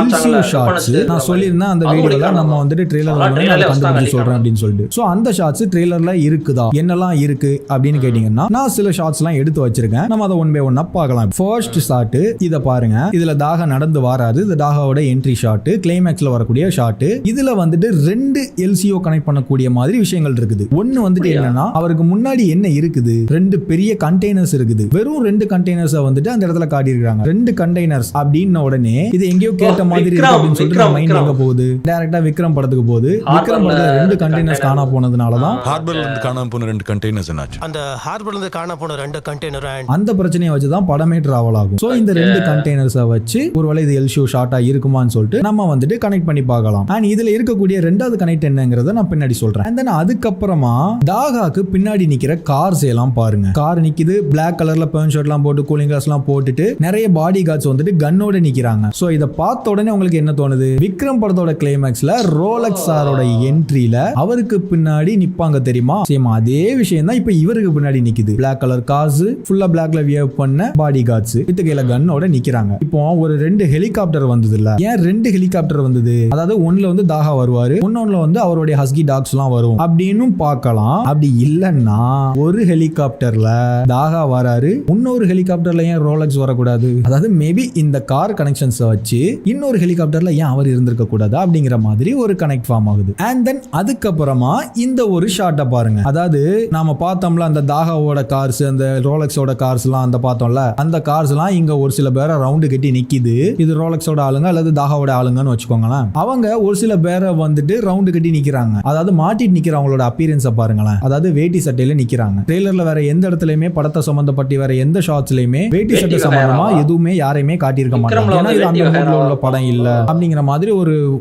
எல்சிஓ ஷார்ட்ஸ் நான் சொல்லியிருந்தேன் அந்த வீடியோல நம்ம வந்துட்டு ட்ரெய்லர்ல கண்டுபிடிச்சு சொல்றேன் அப்படின்னு சொல்லிட்டு. சோ அந்த ஷார்ட்ஸ் ட்ரெய்லர்ல இருக்குதா, என்னெல்லாம் இருக்கு அப்படின்னு கேட்டீங்கன்னா நான் சில ஷார்ட்ஸ் எல்லாம் எடுத்து வச்சிருக்கேன். நம்ம அதை ஒன் பை ஒன்னா பார்க்கலாம். ஃபர்ஸ்ட் ஷாட் இத பாருங்க. இதுல தாகா நடந்து வராது. இது தாகாவோட என்ட்ரி ஷாட், கிளைமேக்ஸ்ல வரக்கூடிய ஷாட். இதுல வந்துட்டு 2 எல்சிஓ கனெக்ட் பண்ணக்கூடிய மாதிரி விஷயங்கள் இருக்குது. ஒன்னு வந்துட்டு என்னன்னா அவருக்கு முன்னாடி என்ன இருக்குது, 2 பெரிய கண்டெய்னர்ஸ் இருக்குது. வெறும் 2 கண்டெய்னர்ஸை வந்துட்டு அந்த இடத்துல காட்டி இருக்காங்க. 2 கண்டெய்னர்ஸ் அப்படின்ன உடனே இது எங்கேயோ கேட்ட மாதிரி இருக்கு அப்படின்னு சொல்லிட்டு மைண்ட் எங்க போகுது, டைரக்டா விக்ரம் படத்துக்கு போகுது. விக்ரம் படத்துல 2 கண்டெய்னர்ஸ் காணா போனதுனாலதான் ஹார்பர்ல இருந்து காணாம போன 2 கண்டெய்னர்ஸ் என்னாச்சு. அந்த ஹார்பர்ல இருந்து காணா போன 2 கண்டெய்னர் அந்த பிரச்சனையை வச்சுதான் படமே டிராவல் ஆகும். சோ இந்த 2 கண்டெய்னர்ஸை வச்சு ஒருவேளை இது எல்சிஓ ஷார்ட்டா இருக்குமான்னு சொல்லிட்டு நம்ம வந்துட்டு கனெக்ட் பண்ணி பார்க்கலாம். அண்ட் இதுல இருக்கக்கூடிய 2வது கனெக்ட் என்னங்கறத நான் பின்னாடி சொல்றேன். அண்ட் தென் அதுக்கப்புறமா தாகாக்கு பின்னாடி நிக்கிற கார்ஸ் எல்லாம் பாருங்க. கார் நிக்குது, பிளாக் கலர்ல பெர்ன் ஷர்ட் எல்லாம் போட்டு கூலிங் கிளாஸ் எல்லாம் போட்டுட்டு நிறைய பாடி கார்ட்ஸ் வந்துட்டு கன்னோட நிக்கிறாங்க. சோ இத பார்த்த உடனே உங்களுக்கு என்ன தோணுது, விக்ரம் படத்தோட கிளைமேக்ஸ்ல ரோலக்ஸ் சாரோட என்ட்ரியில அவருக்கு பின்னாடி நிப்பாங்க தெரியுமா, சேம் அதே விஷயம் தான் இப்ப இவருக்கு பின்னாடி நிக்குது. பிளாக் கலர் கார்ஸ், ஃபுல்லா பிளாக்ல வியர் பண்ண பாடி கார்ட்ஸ் வித் கையில கன்னோட நிக்கிறாங்க. இப்போ ஒரு 2 ஹெலிகாப்டர் வந்தது இல்ல, ஏன் 2 ஹெலிகாப்டர் வந்தது, அதாவது ஒண்ணுல வந்து தாகா வருவாரு, இன்னொன்னுல வந்து அவருடைய ஹஸ்கி டாக்ஸ் எல்லாம் வரும் அப்படின்னு பார்க்கலாம். அப்படி இல்லன்னா ஒரு ஹெலிகாப்டர்ல தாகா வராரு, இன்னொரு ஹெலிகாப்டர்ல ஏன் ரோலக்ஸ் வரக்கூடாது, அதாவது மேபி இந்த கார் கனெக்ஷன்ஸ் வச்சு இன்னொரு ஹெலிகாப்டர்ல ஏன் அவர் இருந்திருக்க கூடாது அப்படிங்கிற மாதிரி ஒரு கனெக்ட் ஃபார்ம் ஆகுது. அண்ட் தென் அதுக்கப்புறமா இந்த ஒரு ஷாட்டை பாருங்க. அதாவது நாம பார்த்தோம்ல அந்த தாகாவோட கார்ஸ், அந்த ரோலக்ஸோட கார்ஸ் எல்லாம் அந்த பார்த்தோம்ல, அந்த கார்ஸ் எல்லாம் இங்க ஒரு சில பேரை ரவுண்டு கட்டி நிக்குது. இது ரோலக்ஸோட ஆளுங்க அல்லது தாகாவோட ஆளுங்கன்னு வச்சுக்கோங்களேன். அவங்க ஒரு சில பேரை வந்துட்டு ரவுண்டு கட்டி நிக்கிறாங்க. அதாவது மாட்டிட்டு நிக்கிறவங்களோட அப்பியரன்ஸை பாருங்களேன். அதாவது வேட்டி சட்டையில நிக்கிறாங்க. ட்ரெய்லர்ல வேற எந்த இடத்துலயுமே படத்தை சம்பந்தப்பட்டு வேற எந்த ஷாட்ஸ்லயுமே வேட்டி சட்டை சம்பந்தமா எதுவுமே யாரையுமே காட்டியிருக்க மாட்டாங்க. ஏன்னா இது அந்த மூட்ல உள்ள படம் இல்ல அப்படிங்கிற மாதிரி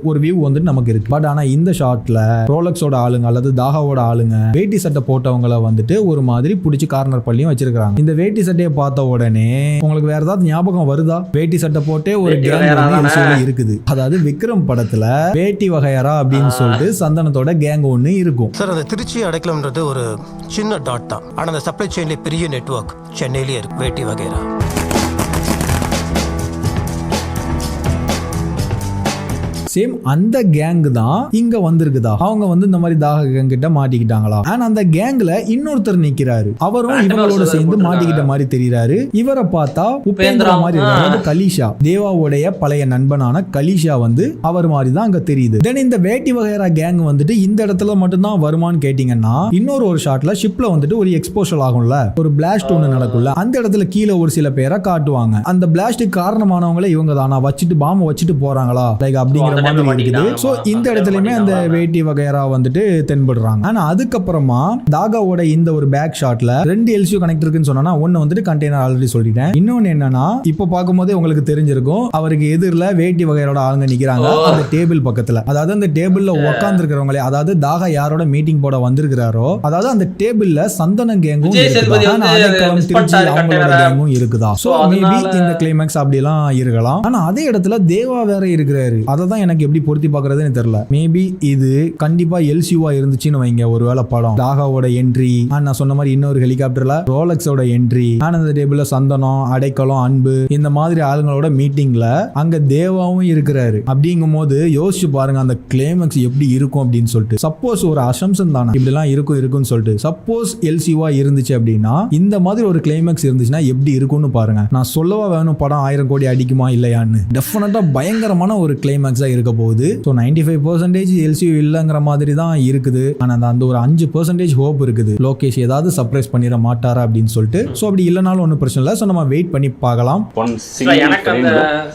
ஒரு வியூ வந்துட்டு நமக்கு இருக்கு. பட் ஆனா இந்த ஷாட்ல ரோலக்ஸோட ஆளுங்க அல்லது தாகாவோட ஆளுங்க வேட்டி சட்டை போட்டவங்களை வந்துட்டு ஒரு மாதிரி பிடிச்சி கார்னர் பள்ளியும் வச்சிருக்காங்க. இந்த வேட்டி சட்டையை பார்த்த உடனே உங்களுக்கு வேற ஏதாவது ஞாபகம் வருதா? வேட்டி சட்டை போட்டே ஒரு கேங் இருக்குது. அதாவது விக்ரம் படத்துல வேட்டி வகையரா அப்படின்னு சொல்லிட்டு சந்தனத்தோட கேங் ஒண்ணு இருக்கும். சார் அந்த திருச்சி அடைக்கலம்ன்றது ஒரு சின்ன டாட் தான். ஆனா அந்த சப்ளை செயின்ல பெரிய நெட்வொர்க் சென்னையிலேயே இருக்கு. வேட்டி வகையரா சேம் அந்த கேங் தான் இங்க வந்திருக்குதா, அவங்க வந்து இந்த மாதிரி தாக கேங் கிட்ட மாட்டிக்கிட்டாங்களா? ஆனா அந்த கேங்ல இன்னொருத்தர் நிக்கிறாரு, அவரும் இவங்களோட சேர்ந்து மாட்டிக்கிட்ட மாதிரி தெரியுறாரு. இவரை பார்த்தா உபேந்திரா மாதிரி இருக்காரு. கலிஷா, தேவாவுடைய பழைய நண்பனான கலிஷா வந்து அவர் மாதிரி தான் அங்க தெரியுது. தென் இந்த வேட்டி வகையரா கேங் வந்துட்டு இந்த இடத்துல மட்டும்தான் வருமானு கேட்டீங்கன்னா இன்னொரு ஷாட்ல ஷிப்ல வந்துட்டு ஒரு எக்ஸ்போஷல் ஆகும்ல, ஒரு பிளாஸ்ட் ஒண்ணு நடக்கும்ல, அந்த இடத்துல கீழே ஒரு சில பேரை காட்டுவாங்க. அந்த பிளாஸ்டுக்கு காரணமானவங்களே இவங்க தானா, வச்சுட்டு பாம்பு வச்சுட்டு போறாங்களா லைக் அப்படிங்கிற சோ இந்த இடத்துலயுமே அந்த வேட்டி வகையரா வந்துட்டு தென்படுறாங்க. ஆனா அதுக்கப்புறமா தாகாவோட இந்த ஒரு பேக் ஷாட்ல 2 எல்சிஓ கனெக்ட் இருக்குன்னு சொன்னா ஒன்னு வந்துட்டு கண்டெய்னர் ஆல்ரெடி சொல்லிட்டேன். இன்னொன்னு என்னன்னா இப்ப பார்க்கும்போதே உங்களுக்கு தெரிஞ்சிருக்கும் அவருக்கு எதிரில வேட்டி வகையரோட ஆளுங்க நிக்கிறாங்க அந்த டேபிள் பக்கத்துல. அதாவது அந்த டேபிள்ல உட்கார்ந்து இருக்கிறவங்களே, அதாவது தாகா யாரோட மீட்டிங் போட வந்திருக்கிறாரோ, அதாவது அந்த டேபிள்ல சந்தன கேங்கும் அவங்களோட கேங்கும் இருக்குதா. சோ மேபி இந்த கிளைமேக்ஸ் அப்படி எல்லாம் இருக்கலாம். ஆனா அதே இடத்துல தேவா வேற இருக்கிறாரு. அததான் எனக்கு எப்படி பொருத்தி பார்க்கறதுன்னு தெரியல. மேபி இது கண்டிப்பா எல்சியூவா இருந்துச்சுன்னு வைங்க, ஒருவேளை படம் தாகாவோட என்ட்ரி, நான் சொன்ன மாதிரி இன்னொரு ஹெலிகாப்டர்ல ரோலக்ஸோட என்ட்ரி, அந்த டேபிள்ல சந்தனம், அடைக்கலம், அன்பு இந்த மாதிரி ஆளுங்களோட மீட்டிங்ல அங்க தேவாவும் இருக்கிறாரு. அப்படிங்கும் போது யோசிச்சு பாருங்க அந்த கிளைமேக்ஸ் எப்படி இருக்கும் அப்படின்னு சொல்லிட்டு. சப்போஸ் ஒரு அசம்சன் தானே இப்படி எல்லாம் இருக்கும்னு சொல்லிட்டு, சப்போஸ் எல்சியூவா இருந்துச்சு அப்படின்னா இந்த மாதிரி ஒரு கிளைமேக்ஸ் இருந்துச்சுன்னா எப்படி இருக்கும்னு பாருங்க. நான் சொல்லவா வேணும் படம் 1000 கோடி அடிக்குமா இல்லையான்னு. டெஃபினட்டா பயங்கரமான ஒரு கிளைமேக்ஸா இருக்க போகுது. ஸோ 95% எல்சியூ இல்லைங்கிற மாதிரி தான் இருக்குது. ஆனால் அந்த ஒரு 5% ஹோப் இருக்குது லோகேஷ் ஏதாவது சர்ப்ரைஸ் பண்ணிட மாட்டாரா அப்படின்னு சொல்லிட்டு. ஸோ அப்படி இல்லைனாலும் ஒன்றும் பிரச்சனை இல்லை. ஸோ நம்ம வெயிட் பண்ணி பார்க்கலாம். எனக்கு அந்த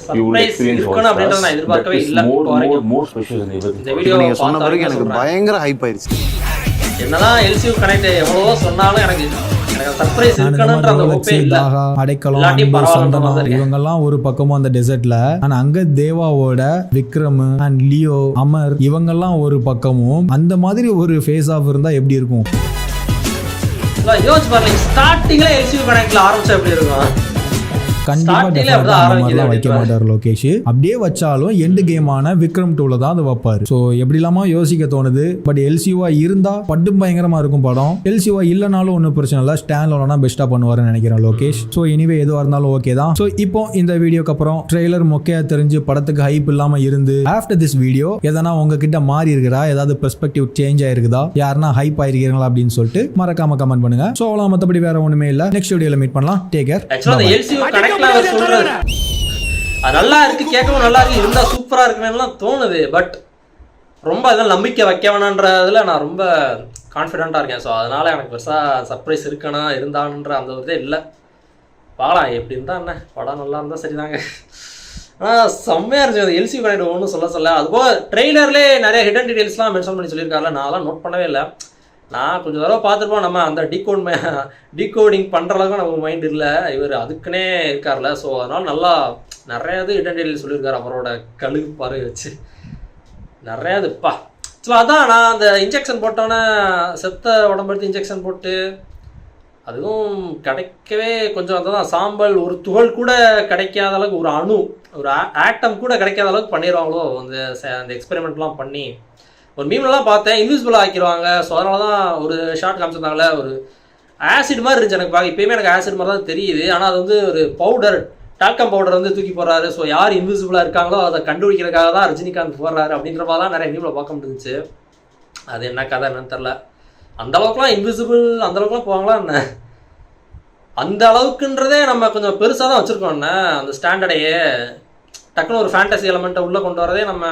சர்ப்ரைஸ் இருக்கணும் அப்படின்றத நான் எதிர்பார்க்கவே இல்லை. இந்த வீடியோ நீங்க சொன்ன பிறகு எனக்கு பயங்கர ஹைப் ஆயிருச்சு. என்னதான் எல்சியூ கனெக்ட் எவ்வளவோ சொன்னாலும் எனக்கு சர்ப்ரைஸ் இருக்கணும்ன்ற அந்த ஹோப்பே இல்ல. அடைக்கலம், சந்தனம் இவங்கெல்லாம் ஒரு பக்கமும் அந்த டெசர்ட்ல, ஆனா அங்க தேவாவோட விக்ரம் அண்ட் லியோ, அமர் இவங்கெல்லாம் ஒரு பக்கமும். அந்த மாதிரி ஒரு ஃபேஸ் ஆஃப் இருந்தா எப்படி இருக்கும்? யோசிச்சு பாருங்க, ஸ்டார்டிங்ல எல்சியூ கனெக்ட்ல ஆரம்பிச்சா எப்படி இருக்கும்? கண்டிப்பா வைக்க மாட்டார் லோகேஷ். அப்படியே வச்சாலும் எண்டு கேமான விக்ரம் 2ல தான் அது வைப்பாரு. ஸோ எப்படி இல்லாம யோசிக்க தோணுது. பட் எல்சியூவா இருந்தா படும் பயங்கரமா இருக்கும் படம். எல்சியூவா இல்லைனாலும் ஒன்றும் பிரச்சனை இல்லை. ஸ்டாண்ட்லோனா பெஸ்டா பண்ணுவாருன்னு நினைக்கிறேன் லோகேஷ். ஸோ எனிவே எதுவாக இருந்தாலும் ஓகே தான். ஸோ இப்போ இந்த வீடியோக்கு அப்புறம் ட்ரெய்லர் மொக்கையா தெரிஞ்சு படத்துக்கு ஹைப் இல்லாம இருந்து ஆஃப்டர் திஸ் வீடியோ எதனா உங்ககிட்ட மாறி இருக்குதா, ஏதாவது பெர்ஸ்பெக்டிவ் சேஞ்ச் ஆயிருக்குதா, யாருன்னா ஹைப் ஆயிருக்கீங்களா அப்படின்னு சொல்லிட்டு மறக்காம கமெண்ட் பண்ணுங்க. ஸோ அவ்வளோ, மற்றபடி வேற ஒண்ணுமே இல்லை. நெக்ஸ்ட் வீடியோல மீட் பண்ணலாம். Take care. நல்லா இருக்கு, கேட்கவும் நல்லா இருக்கு, இருந்தா சூப்பரா இருக்குன்னு தோணுது. பட் ரொம்ப அதெல்லாம் நம்பிக்கை வைக்க வேணான்றதுல நான் ரொம்ப கான்ஃபிடென்ட்டா இருக்கேன். ஸோ அதனால எனக்கு பெருசா சர்ப்ரைஸ் இருக்கணும் இருந்தான்ற அந்த ஒரு இதே இல்லை. பார்க்கலாம் எப்படி இருந்தா என்ன, படம் நல்லா இருந்தா சரிதாங்க. ஆனால் செம்மையா இருந்துச்சு எல்சியூ கனெக்ட் ஒன்றும் சொல்ல. அதுபோக ட்ரெய்லர்லேயே நிறைய ஹிடன் டீடைல்ஸ்லாம் மென்ஷன் பண்ணி சொல்லியிருக்காருல, நான்லாம் நோட் பண்ணவே இல்லை. நான் கொஞ்சம் தடவை பார்த்துருப்போம். நம்ம அந்த டீகோடிங் பண்ணுற அளவுக்கு நமக்கு மைண்ட் இல்லை. இவர் அதுக்குன்னே இருக்கார்ல. ஸோ அதனால் நல்லா நிறையா இது ஹிடன் டீடைல்ஸ் சொல்லியிருக்காரு. அவரோட கழுகு பறவை வச்சு நிறையா இதுப்பா. ஸோ அதான் நான் அந்த இன்ஜெக்ஷன் போட்டோன்னே செத்த உடம்பெடுத்து இன்ஜெக்ஷன் போட்டு அதுவும் கிடைக்கவே கொஞ்சம் அதான் சாம்பல் ஒரு துகள் கூட கிடைக்காத அளவுக்கு, ஒரு அணு ஒரு ஆட்டம் கூட கிடைக்காத அளவுக்கு பண்ணிடுவாங்களோ அந்த எக்ஸ்பெரிமெண்ட்லாம் பண்ணி. ஒரு மீம்லாம் பார்த்தேன், இன்விசிபிளாக ஆக்கிடுவாங்க. ஸோ அதனால தான் ஒரு ஷார்ட் காமிச்சிருந்தாங்களே, ஒரு ஆசிட் மாதிரி இருந்துச்சு எனக்கு பார்க்க. இப்போயுமே எனக்கு ஆசிட் மாதிரி தான் தெரியுது. ஆனால் அது ஒரு பவுடர், டால்கம் பவுடர் தூக்கி போடுறாரு. ஸோ யார் இன்விசிபிளாக இருக்காங்களோ அதை கண்டுபிடிக்கிறதுக்காக தான் ரஜினிகாந்த் போடுறாரு அப்படின்ற மாதிரி தான் நிறைய மீமில் பார்க்க முடிஞ்சிச்சு. அது என்ன கதை என்னன்னு தெரில. அந்த அளவுக்குலாம் இன்விசிபிள் அந்த அளவுக்குலாம் போவாங்களா என்ன? அந்த அளவுக்குன்றதே நம்ம கொஞ்சம் பெருசாக தான் வச்சுருக்கோம். என்ன அந்த ஸ்டாண்டர்டையே டக்குன்னு ஒரு ஃபேண்டசி எலமெண்ட்டை உள்ளே கொண்டு வரதே நம்ம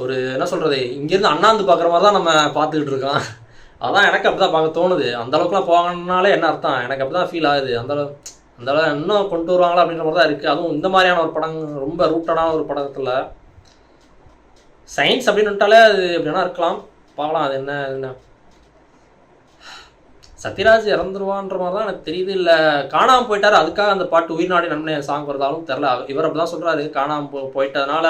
ஒரு என்ன சொல்கிறது, இங்கேருந்து அண்ணாந்து பார்க்குற மாதிரி தான் நம்ம பார்த்துக்கிட்டு இருக்கோம். அதான் எனக்கு அப்படி தான் பார்க்க தோணுது. அந்தளவுக்குலாம் போவாங்கனாலே என்ன அர்த்தம், எனக்கு அப்படி தான் ஃபீல் ஆகுது. அந்தளவு இன்னும் கொண்டு வருவாங்களா அப்படின்ற மாதிரி தான் இருக்குது. அதுவும் இந்த மாதிரியான ஒரு படம், ரொம்ப ரூட்டடான ஒரு படத்தில் சயின்ஸ் அப்படின்னு விட்டாலே அது எப்படின்னா இருக்கலாம். பார்க்கலாம் அது என்ன. சத்யராஜ் இறந்துருவான்ற மாதிரி தான் எனக்கு தெரியுது. இல்லை காணாமல் போயிட்டார், அதுக்காக அந்த பாட்டு உயிர்நாடி நன்மை சாங் வருதாலும் தெரில. இவர் அப்படி தான் சொல்கிறாரு, காணாமல் போயிட்டதுனால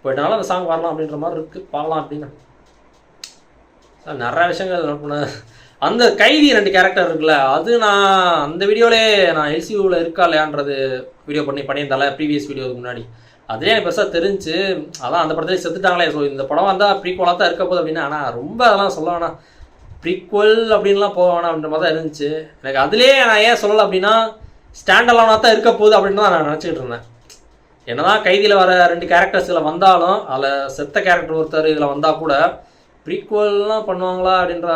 அந்த சாங் வரலாம் அப்படின்ற மாதிரி இருக்குது. பார்க்கலாம் அப்படின்னு நிறைய விஷயங்கள் நோட் பண்ண. அந்த கைதி 2 கேரக்டர் இருக்குல்ல, அது நான் அந்த வீடியோவிலே நான் எல்சியூவில் இருக்கா இல்லையான்றது வீடியோ பண்ணியிருந்தால ப்ரீவியஸ் வீடியோவுக்கு முன்னாடி. அதே எனக்கு பெருசாக தெரிஞ்சு. அதான் அந்த படத்துலேயே செத்துட்டாங்களே. ஸோ இந்த படம் வந்தால் ப்ரீக்வலாக தான் இருக்க போகுது அப்படின்னு. ஆனால் ரொம்ப அதெல்லாம் சொல்ல வேணாம், ப்ரீக்வல் அப்படின்லாம் போக வேணாம் அப்படின்ற மாதிரி தான் இருந்துச்சு எனக்கு. அதுலேயே நான் ஏன் சொல்லலை அப்படின்னா, ஸ்டாண்ட் அலோனாக தான் இருக்க போகுது அப்படின்னு தான் நான் நினச்சிக்கிட்டு இருந்தேன். என்னதான் கைதியில் வர 2 கேரக்டர்ஸ் இதில் வந்தாலும், அதில் செத்த கேரக்டர் ஒருத்தர் இதில் வந்தால் கூட ப்ரீக்வல்லாம் பண்ணுவாங்களா அப்படின்ற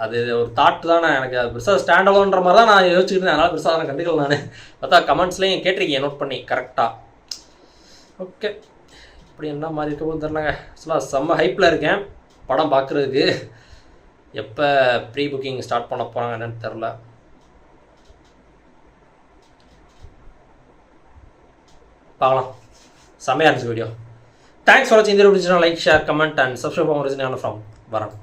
அது ஒரு தாட் தானே. எனக்கு அது பெருசாக ஸ்டாண்ட் அலோன்ற மாதிரி தான் நான் யோசிச்சுட்டு இருந்தேன். அதனால் பெருசாக நான் கண்டுக்கல. நான் பார்த்தா கமெண்ட்ஸ்லேயும் கேட்டிருக்கேன் நோட் பண்ணி கரெக்டாக. ஓகே, இப்படி என்ன மாதிரி இருக்க போது தெரிலங்க. ஆக்சுவலாக செம்ம ஹைப்பில் இருக்கேன் படம் பார்க்குறதுக்கு. எப்போ ப்ரீ புக்கிங் ஸ்டார்ட் பண்ண போகிறாங்க என்னன்னு தெரில. பார்க்கலாம். செம்மையாக இருந்துச்சு வீடியோ. தேங்க்ஸ் ஃபார் வாட்சிங். இந்த video like, share, comment and subscribe பண்ணுங்க. ஃப்ரம் வரேன்.